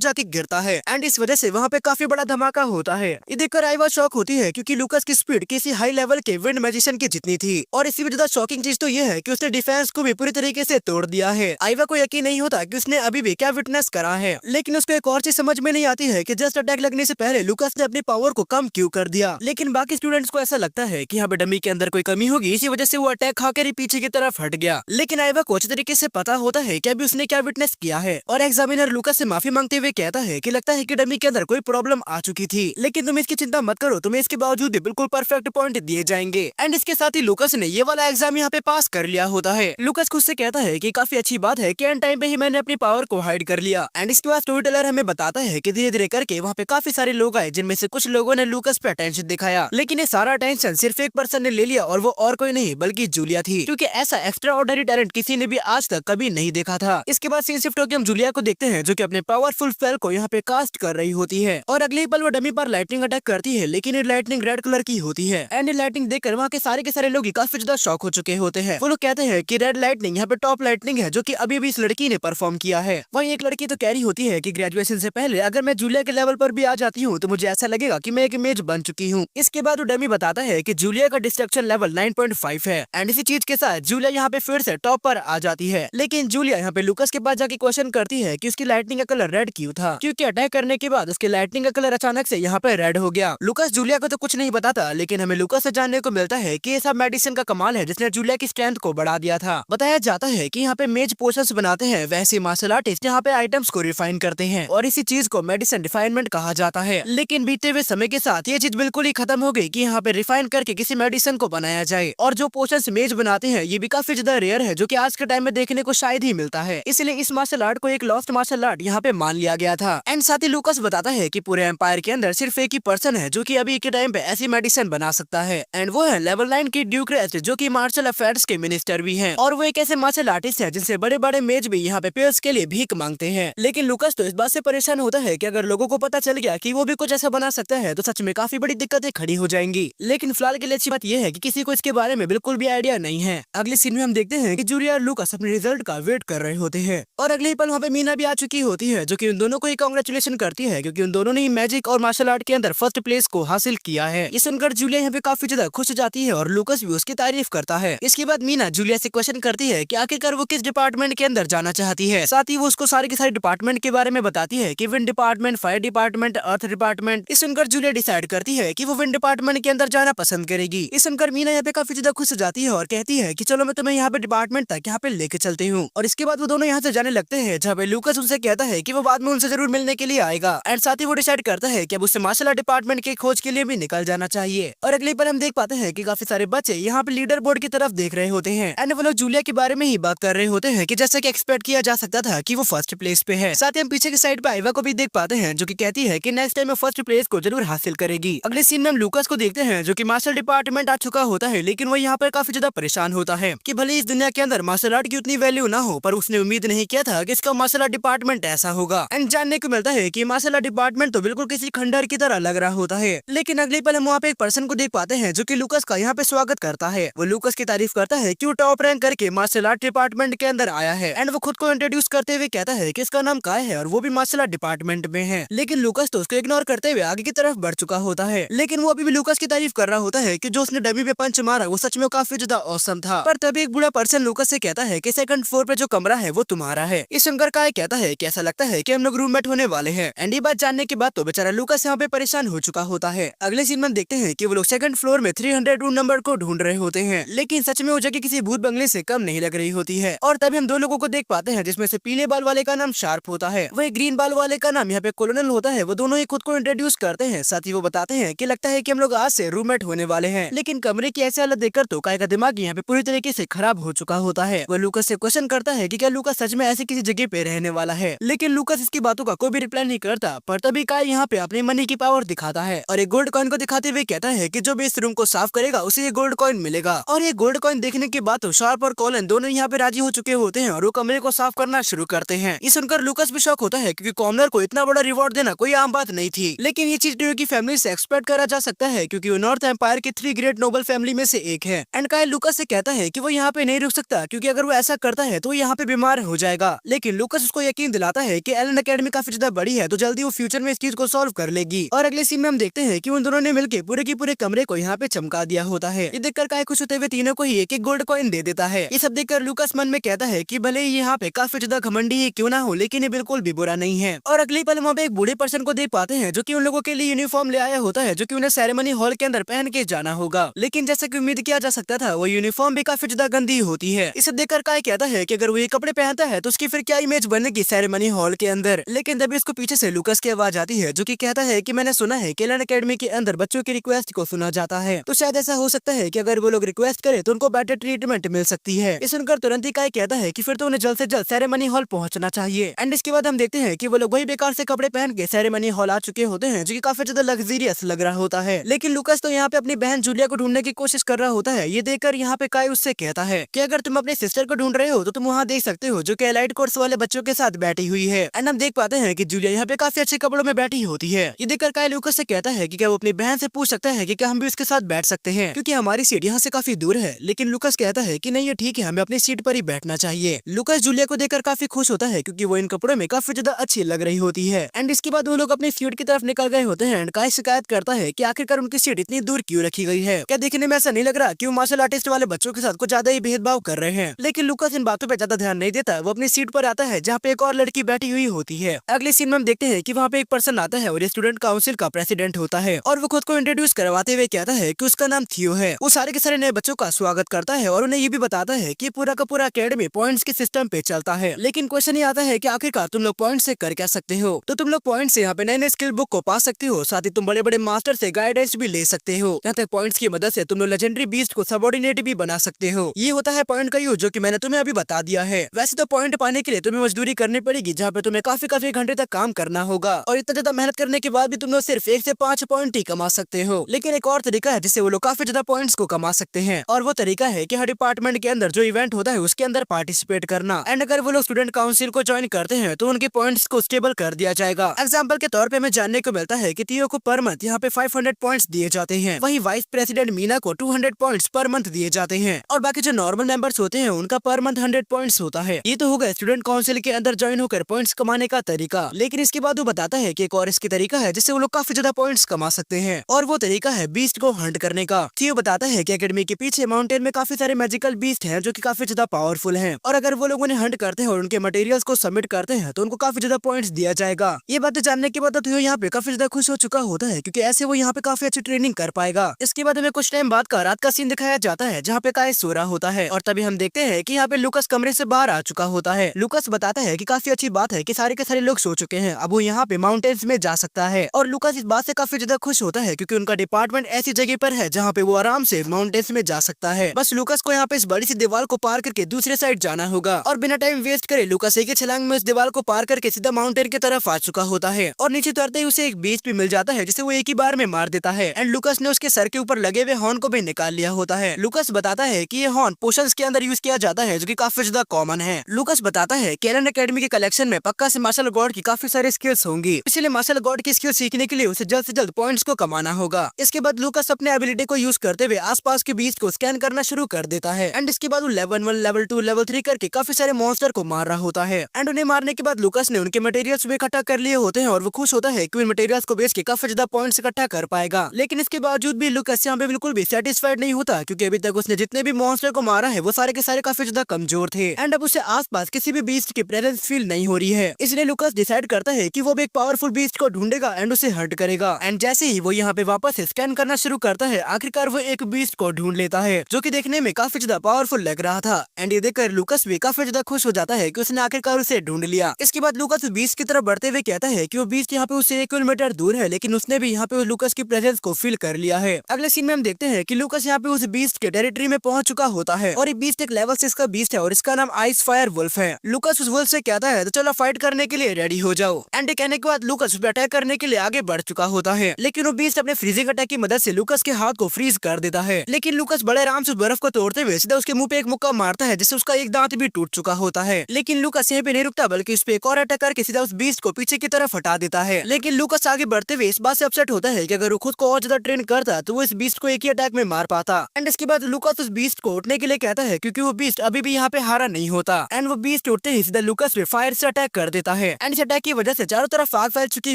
जाके गिरता है एंड इस वजह से वहाँ पे काफी बड़ा धमाका होता है। ये देखकर आइवा शॉक होती है क्योंकि लूकास की स्पीड किसी हाई लेवल के विंड मैजिशियन की जितनी थी। और इसी वजह शॉकिंग चीज तो ये है कि उसने डिफेंस को भी पूरी तरीके से तोड़ दिया है। आइवा को यकीन नहीं होता कि उसने अभी भी क्या विटनेस करा है, लेकिन उसको एक और चीज समझ में नहीं आती है कि जस्ट अटैक लगने से पहले लूकास ने अपनी पावर को कम क्यों कर दिया। लेकिन बाकी स्टूडेंट्स को ऐसा लगता है कि यहाँ पे डमी के अंदर कोई कमी होगी, इसी वजह से वो अटैक खाकर ही पीछे की तरफ हट गया। लेकिन आइवा को अच्छी तरीके से पता होता है कि अभी उसने क्या विटनेस किया है और एग्जामिनर लूकास से माफी मांगते हुए कहता है कि लगता है कि डमी के अंदर कोई प्रॉब्लम आ चुकी थी, लेकिन तुम इसकी चिंता मत करो, तुम्हें इसके बावजूद भी बिल्कुल परफेक्ट पॉइंट दिए जाएंगे। एंड इसके साथ ही लूकास ने ये वाला एग्जाम यहाँ पे पास कर लिया होता है। लूकास खुद से कहता है कि काफी अच्छी बात है कि एंड टाइम पे ही मैंने अपनी पावर को हाइड कर लिया। एंड इसके बाद स्टोरी टेलर हमें बताता है कि धीरे धीरे करके वहाँ पे काफी सारे लोग आए, जिनमें से कुछ लोगों ने लूकास पे अटेंशन दिखाया, लेकिन ये सारा अटेंशन सिर्फ एक पर्सन ने ले लिया और वो और कोई नहीं बल्कि जूलिया थी, क्योंकि ऐसा एक्स्ट्रा ऑर्डिनरी टैलेंट किसी ने भी आज तक कभी नहीं देखा था। इसके बाद सीन शिफ्ट होकर हम जूलिया को देखते हैं जो कि अपने पावरफुल स्पेल को यहाँ पे कास्ट कर रही होती है और अगले ही पल वो डमी पर लाइटनिंग अटैक करती है, लेकिन ये लाइटनिंग रेड कलर की होती है। एंड ये लाइटनिंग देखकर वहाँ के सारे लोग काफी ज्यादा शॉक हो चुके होते हैं। वो लोग कहते हैं कि रेड लाइटनिंग यहाँ पे टॉप लाइटनिंग है जो कि अभी भी इस लड़की ने परफॉर्म किया है। वहीं एक लड़की तो कह रही होती है कि ग्रेजुएशन से पहले अगर मैं जूलिया के लेवल पर भी आ जाती हूँ तो मुझे ऐसा लगेगा कि मैं एक इमेज बन चुकी हूँ। इसके बाद वो डमी बताता है कि जूलिया का डिस्ट्रक्शन लेवल 9.5 है एंड इसी चीज के साथ जूलिया यहाँ पे फिर से टॉप पर आ जाती है। लेकिन जूलिया यहाँ पे लूकास के पास जाके क्वेश्चन करती है कि उसकी लाइटनिंग का कलर रेड क्यों था, क्योंकि अटैक करने के बाद उसकी लाइटनिंग का कलर अचानक से यहाँ पे रेड हो गया। लूकास जूलिया को तो कुछ नहीं बताता, लेकिन हमें लूकास से जानने को मिलता है कि ये सब मेडिसिन का कमाल है जिसने जूलिया की स्ट्रेंथ को बढ़ा दिया था। बताया जाता है कि यहाँ पे मेज पोशंस बनाते हैं, वैसे मार्शल आर्टिस्ट यहाँ पे आइटम्स को रिफाइन करते हैं और इसी चीज को मेडिसिन रिफाइनमेंट कहा जाता है। लेकिन बीते हुए समय के साथ ये चीज बिल्कुल ही खत्म हो गई कि यहाँ पे रिफाइन करके किसी मेडिसिन को बनाया जाए, और जो पोशंस मेज बनाते हैं ये भी काफी ज्यादा रेयर है जो कि आज के टाइम में देखने को शायद ही मिलता है। इसलिए इस मार्शल आर्ट को एक लॉस्ट मार्शल आर्ट यहाँ पे मान लिया गया था। एंड साथ ही लूकास बताता है कि पूरे एम्पायर के अंदर सिर्फ एक ही पर्सन है जो कि अभी के टाइम पे ऐसी मेडिसिन बना सकता है, एंड वो है लेवल 9 की ड्यूक रेस्ट जो कि मार्शल अफेयर्स के मिनिस्टर भी हैं, और वो एक ऐसे मार्शल आर्टिस्ट है जिनसे बड़े बड़े मेज भी यहाँ पे पेयर्स के लिए भीख मांगते हैं। लेकिन लूकास तो इस बात से परेशान होता है कि अगर लोगों को पता चल गया कि वो भी कुछ ऐसा बना सकता है तो सच में काफी बड़ी दिक्कतें खड़ी हो जाएंगी। लेकिन फिलहाल के लिए अच्छी बात यह है कि किसी को इसके बारे में बिल्कुल भी आइडिया नहीं है। अगले सीन में हम देखते हैं कि जूलिया और लूकास अपने रिजल्ट का वेट कर रहे होते हैं और अगले ही पल वहाँ पे मीना भी आ चुकी होती है जो कि उन दोनों को ही कांग्रेचुलेशन करती है क्योंकि उन दोनों ने ही मैजिक और मार्शल आर्ट के अंदर फर्स्ट प्लेस को हासिल किया है। ये सुनकर जूलिया यहाँ पे काफी ज्यादा खुश हो जाती है और लूकास भी उसकी तारीफ करता है। इसके बाद मीना जूलिया से क्वेश्चन करती है कि आखिरकार वो किस डिपार्टमेंट के अंदर जाना चाहती है। साथ ही वो उसको सारे के सारे डिपार्टमेंट के बारे में बताती है कि विंड डिपार्टमेंट, फायर डिपार्टमेंट, अर्थ डिपार्टमेंट। इस सुनकर जूलिया डिसाइड करती है कि वो विंड डिपार्टमेंट के अंदर जाना पसंद करेगी। इस सुनकर मीना यहाँ पे काफी ज्यादा खुश हो जाती है और कहती है कि चलो मैं तुम्हें यहाँ पे डिपार्टमेंट तक यहाँ पे लेके चलती हूँ। और इसके बाद वो दोनों यहाँ से जाने लगते हैं, जहाँ पे लूकास उनसे कहता है कि वो बाद में उनसे जरूर मिलने के लिए आएगा। एंड साथ ही वो डिसाइड करता है कि अब उससे मार्शल आर्ट डिपार्टमेंट की खोज के लिए भी निकल जाना चाहिए। और अगले पर हम देख पाते हैं कि काफी सारे बच्चे यहाँ पे लीडर बोर्ड की तरफ देख रहे होते हैं एंड वो लोग जूलिया के बारे में ही बात कर रहे होते हैं कि जैसा कि एक्सपेक्ट किया जा सकता था कि वो फर्स्ट प्लेस पे है। साथ ही हम पीछे की साइड पे आइवा को भी देख पाते हैं जो कि कहती है कि नेक्स्ट टाइम वो फर्स्ट प्लेस को जरूर हासिल करेगी। अगले सीन में हम लूकास को देखते हैं जो कि मार्शल डिपार्टमेंट आ चुका होता है, लेकिन वो यहाँ पर काफी ज्यादा परेशान होता है कि भले इस दुनिया के अंदर मार्शल आर्ट की उतनी वैल्यू ना हो, पर उसने उम्मीद नहीं किया था कि इसका मार्शल आर्ट डिपार्टमेंट ऐसा होगा। एंड जानने को मिलता है कि मार्शल आर्ट डिपार्टमेंट तो बिल्कुल किसी खंडहर की तरह लग रहा होता है। लेकिन अगले पल हम वहाँ पे एक पर्सन को देख पाते हैं जो कि लूकास का यहाँ पे स्वागत करता है। वो लूकास की तारीफ करता है कि वो टॉप रैंक करके मार्शल आर्ट डिपार्टमेंट के अंदर आया है एंड वो खुद को इंट्रोड्यूस करते हुए कहता है कि इसका नाम काय है और वो भी मार्शल आर्ट डिपार्टमेंट में है। लेकिन लूकास तो उसको इग्नोर करते हुए आगे की तरफ बढ़ चुका होता है। लेकिन वो अभी भी लूकास की तारीफ कर रहा होता है कि जो उसने डमी पे पंच मारा वो सच में काफी ज्यादा औसम था। पर तभी एक बूढ़ा पर्सन लूकास से कहता है कि सेकंड फ्लोर पे जो कमरा है वो तुम्हारा है। इस सुनकर काय कहता है कि ऐसा लगता है कि हम लोग रूममेट होने वाले हैं। एंड ये बात जानने के बाद तो बेचारा लूकास यहाँ पे परेशान हो चुका होता है। अगले सीन में देखते हैं कि वो लोग सेकंड फ्लोर में 300 रूम नंबर को ढूंढ रहे होते हैं, लेकिन सच में वो जगह किसी भूत बंगले से कम नहीं लग रही होती है। और तभी हम दो लोगों को देख पाते हैं जिसमें से पीले बाल वाले का नाम शार्प होता है, वही ग्रीन बाल वाले का नाम यहाँ पे कॉलोनल होता है। वो दोनों ही खुद को इंट्रोड्यूस करते हैं, साथ ही वो बताते हैं कि लगता है कि हम लोग आज से रूममेट होने वाले हैं। लेकिन कमरे की ऐसी हालत देखकर तो काय का दिमाग यहाँ पे पूरी तरीके से खराब हो चुका होता है। वो लूकास से क्वेश्चन करता है कि क्या लूकास सच में ऐसी किसी जगह पे रहने वाला है, लेकिन लूकास इसकी बातों का कोई भी रिप्लाई नहीं करता। पर तभी काय यहाँ पे अपनी मनी की पावर दिखाता है और एक गोल्ड कॉइन को दिखाते हुए कहता है कि जो भी इस रूम को साफ करेगा उसे ये गोल्ड कॉइन मिलेगा। और ये गोल्ड कॉइन देखने के बाद तो शार्प और कॉलन दोनों यहाँ पे राजी हो चुके होते हैं और वो कमरे को साफ करना शुरू करते हैं। ये सुनकर लूकास भी शॉक होता है क्योंकि कॉमनर को इतना बड़ा रिवॉर्ड देना कोई आम बात नहीं थी। लेकिन ये चीज ड्यू की फैमिली से एक्सपेक्ट करा जा सकता है क्योंकि वो नॉर्थ एम्पायर की 3 ग्रेट नोबल फैमिली में से एक है। एंड काइल लूकास से कहता है कि वो यहाँ पे नहीं रुक सकता, क्योंकि अगर वो ऐसा करता है तो यहाँ पे बीमार हो जाएगा। लेकिन लूकास उसको यकीन दिलाता है कि एलन अकेडमी काफी ज्यादा बड़ी है, तो जल्दी वो फ्यूचर में इस चीज को सॉल्व कर लेगी। और अगले सीन में हम देखते हैं कि उन दोनों ने मिलकर पूरे के पूरे कमरे को यहाँ पे चमका दिया होता है। ये देखकर काइल खुश होते हुए तीनों को ही एक गोल्ड कॉइन दे देता है। ये सब देखकर लूकास मन में कहता है कि भले ही यहाँ पे काफी ज्यादा घमंडी ही क्यों ना हो, लेकिन ये बिल्कुल भी बुरा नहीं है। और अगले पल वहाँ पे एक बूढ़े पर्सन को देख पाते हैं जो कि उन लोगों के लिए यूनिफॉर्म ले आया होता है, जो कि उन्हें सेरेमनी हॉल के अंदर पहन के जाना होगा। लेकिन जैसा कि उम्मीद किया जा सकता था, वो यूनिफॉर्म भी काफी ज्यादा गंदी होती है। इसे देखकर काय कहता है कि अगर वो ये कपड़े पहनता है तो उसकी फिर क्या इमेज बनेगी सेरेमनी हॉल के अंदर। लेकिन तभी उसको पीछे से लूकास की आवाज आती है, जो कि कहता है कि मैंने सुना है कि एलन अकेडमी के अंदर बच्चों की रिक्वेस्ट को सुना जाता है, तो शायद ऐसा हो सकता है कि अगर वो लोग रिक्वेस्ट करे तो उनको बेटर ट्रीटमेंट मिल सकती है। इस सुनकर तुरंत ही काय कहता है कि फिर तो उन्हें जल्द से जल्द सेरेमनी हॉल पहुंचना चाहिए। एंड इसके बाद हम देखते हैं कि वो लोग वही बेकार से कपड़े पहन के सेरेमनी हॉल आ चुके होते हैं, जो कि काफी ज्यादा लग्जरियस लग रहा होता है। लेकिन लूकास तो यहाँ पे अपनी बहन जूलिया को ढूंढने की कोशिश कर रहा होता है। ये देखकर यहाँ पे काय उससे कहता है कि अगर तुम अपने सिस्टर को ढूंढ रहे हो तो तुम वहाँ देख सकते हो, जो कि एलाइड कोर्स वाले बच्चों के साथ बैठी हुई है। एंड हम देख पाते हैं कि जूलिया यहाँ पे काफी अच्छे कपड़ों में बैठी होती है। ये देखकर काय लूकास से कहता है कि क्या वो अपनी बहन से पूछ सकता है कि क्या हम भी उसके साथ बैठ सकते हैं, क्योंकि हमारी सीट यहाँ से काफी दूर है। लेकिन लूकास कहता है कि नहीं, ये ठीक है, हमें अपनी सीट पर ही बैठना चाहिए। लूकास जूलिया को देखकर काफी खुश होता है, क्योंकि वो इन कपड़ों में काफी ज्यादा अच्छी लग रही होती है। एंड इसके बाद वो लोग अपनी सीट की तरफ निकल गए होते हैं। एंड काय शिकायत करता है कि आखिरकार उनकी सीट इतनी दूर क्यों रखी गई है। क्या देखने में ऐसा नहीं लग रहा कि वो मार्शल आर्टिस्ट वाले बच्चों के साथ कुछ ज्यादा ही भेदभाव कर रहे हैं। लेकिन लूकास इन बातों पे ज्यादा ध्यान नहीं देता। वो अपनी सीट पर आता है जहाँ पे एक और लड़की बैठी हुई होती है। अगले सीन में हम देखते हैं कि वहाँ पे एक पर्सन आता है और ये स्टूडेंट काउंसिल का प्रेसिडेंट होता है, और वो खुद को इंट्रोड्यूस करवाते हुए कहता है कि उसका नाम थियो है। वो सारे के सारे नए बच्चों का स्वागत करता है और उन्हें ये भी बताता है कि पूरा का पूरा अकेडमी पॉइंट्स के सिस्टम पे चलता है। लेकिन क्वेश्चन ये आता है कि आखिरकार तुम लोग पॉइंट से कर क्या सकते हो। तो तुम लोग पॉइंट से यहाँ पे नए नए स्किल बुक को पा सकते हो, साथ ही तुम बड़े बड़े मास्टर से गाइडेंस भी ले सकते हो। यहाँ तक पॉइंट्स की मदद से तुम लोग लेजेंडरी बीस्ट को सबऑर्डिनेट भी बना सकते हो। ये होता है पॉइंट का यूज, जो कि मैंने तुम्हें अभी बता दिया है। वैसे तो पॉइंट पाने के लिए तुम्हें मजदूरी करनी पड़ेगी, जहाँ पे तुम्हें काफी घंटे तक काम करना होगा, और इतना ज्यादा मेहनत करने के बाद भी तुम लोग सिर्फ 1 से 5 पॉइंट ही कमा सकते हो। लेकिन एक और तरीका है जिससे वो लोग काफी ज्यादा पॉइंट्स को कमा सकते हैं, और वो तरीका है कि हर डिपार्टमेंट के अंदर जो इवेंट होता है उसके अंदर पार्टिसिपेट करना। एंड अगर वो लोग स्टूडेंट काउंसिल को ज्वाइन करते हैं तो उनके पॉइंट्स को स्टेबल कर दिया जाएगा। एग्जाम्पल के तौर पे हमें जानने को मिलता है कि थियो को पर मंथ यहाँ पे 500 पॉइंट्स दिए जाते हैं, वहीं वाइस प्रेसिडेंट मीना को 200 पॉइंट्स पर मंथ दिए जाते हैं, और बाकी जो नॉर्मल मेंबर्स होते हैं उनका पर मंथ 100 पॉइंट्स होता है। ये तो होगा स्टूडेंट काउंसिल के अंदर ज्वाइन होकर पॉइंट्स कमाने का तरीका। लेकिन इसके बाद वो बताता है कि एक और इसकी तरीका है जिससे वो लोग काफी ज्यादा पॉइंट्स कमा सकते हैं, और वो तरीका है बीस्ट को हंट करने का। थियो बताता है कि एकेडमी के पीछे माउंटेन में काफी सारे मैजिकल बीस्ट हैं जो कि काफी ज्यादा पावरफुल हैं, और अगर वो लोग उन्हें हंट करते हैं और उनके मटेरियल्स को सबमिट करते हैं तो उनको काफी ज्यादा पॉइंट्स दिया जाएगा। ये बातें जानने के बाद थियो यहाँ पे काफी ज्यादा खुश हो चुका होता है, क्योंकि ऐसे वो यहाँ पे काफी अच्छी ट्रेनिंग कर पाएगा। इसके बाद हमें कुछ टाइम बाद का रात का सीन दिखाया जाता है, जहाँ पे काय सो रहा होता है, और तभी हम देखते हैं कि यहाँ पे लूकास कमरे से बाहर आ चुका होता है। लूकास बताता है कि काफी अच्छी बात है कि सारे के सारे लोग सो चुके हैं, अब वो यहाँ पे माउंटेन्स में जा सकता है। और लूकास इस बात से काफी ज्यादा खुश होता है, क्योंकि उनका डिपार्टमेंट ऐसी जगह पर है जहाँ पे वो आराम से माउंटेन्स में जा सकता है। बस लूकास को यहाँ पे इस बड़ी सी दीवार को पार करके दूसरे साइड जाना होगा, और बिना टाइम वेस्ट करे लूकास एक ही छलांग में उस दीवार को पार करके सीधा माउंटेन की तरफ आ चुका होता है, और नीचे उतरते ही उसे एक बीस्ट भी मिल जाता है जिसे वो एक ही बार में मार देता है। एंड लूकास ने उसके सर के ऊपर लगे हुए हॉर्न को भी निकाल लिया होता है। लूकास बताता है कि ये हॉर्न पोशंस के अंदर यूज किया जाता है, जो कि काफी ज्यादा कॉमन है। लूकास बताता है कि एलन अकेडमी के कलेक्शन में पक्का से मार्शल गॉड की काफी सारी स्किल्स होंगी, इसलिए मार्शल गॉड की स्किल सीखने के लिए उसे जल्द से जल्द पॉइंट्स को कमाना होगा। इसके बाद लूकास अपने एबिलिटी को यूज करते हुए आसपास के बीस्ट को स्कैन करना शुरू कर देता है, एंड इसके बाद वो लेवल 1, लेवल 2, लेवल 3 करके काफी सारे मॉन्स्टर को मार रहा होता है। एंड उन्हें मारने के बाद लूकास ने उनके मटेरियल्स भी इकट्ठा कर लिए होते हैं, और वो खुश होता है कि उन मटेरियल्स को बेच के काफी ज्यादा पॉइंट्स इकट्ठा कर पाएगा। लेकिन इसके बावजूद भी लूकास यहाँ पे बिल्कुल भी सेटिस्फाइड नहीं होता, क्योंकि अभी तक उसने जितने भी मॉन्स्टर को मारा है वो सारे के सारे काफी ज्यादा कमजोर थे, एंड अब उसे आसपास किसी भी बीस्ट की प्रेजेंस फील नहीं हो रही है। इसलिए लूकास डिसाइड करता है कि वो भी एक पावरफुल बीस्ट को ढूंढेगा एंड उसे हर्ट करेगा। एंड जैसे ही वो यहाँ पे वापस स्कैन करना शुरू करता है, आखिरकार वो एक बीस्ट को ढूंढ लेता है, जो कि देखने में काफी ज्यादा पावरफुल लग रहा था। एंड ये देखकर लूकास भी काफी ज्यादा खुश हो जाता है कि उसने आखिरकार उसे ढूंढ लिया। इसके बाद लूकास बीस्ट की तरफ बढ़ते हुए कहता है कि वो बीस्ट यहाँ पे उससे 1 किलोमीटर दूर है, लेकिन उसने भी यहाँ पे लूकास की प्रेजेंस को फील कर लिया है। अगले सीन में हम देखते हैं कि लूकास यहाँ पे उस बीस्ट के टेरिटरी में पहुंच चुका होता है, और ये बीस्ट एक लेवल 6 का बीस्ट है, और इसका नाम आइस फायर वुल्फ है। लूकास उस वुल्फ से कहता है तो चलो फाइट करने के लिए रेडी हो जाओ। एंड कहने के बाद लूकास उस पर अटैक करने के लिए आगे बढ़ चुका होता है, लेकिन वो बीस्ट अपने फ्रीजिंग अटैक की मदद से लूकास के हाथ को फ्रीज कर देता है। लेकिन लूकास बड़े आराम से बर्फ को तोड़ते हुए सीधा उसके मुंह पे एक मुक्का मारता है, जिससे उसका एक दांत भी टूट चुका होता है। लेकिन लूकास यहाँ पे नहीं रुकता, बल्कि उस पे एक और अटैक करके सीधा उस बीस्ट को पीछे की तरफ हटा देता है। लेकिन लूकास आगे बढ़ते हुए इस बात से अपसेट होता है कि अगर वो खुद को और ज्यादा ट्रेन करता तो वो इस बीस्ट को एक ही अटैक में मार पाता। एंड इसके बाद लूकास उस बीस्ट को उठने के लिए कहता है क्योंकि वो बीस्ट अभी भी यहाँ पे हारा नहीं होता। एंड वो बीस्ट उठते ही सीधा लूकास पे फायर से अटैक कर देता है। एंड इस अटैक की वजह से चारों तरफ आग फैल चुकी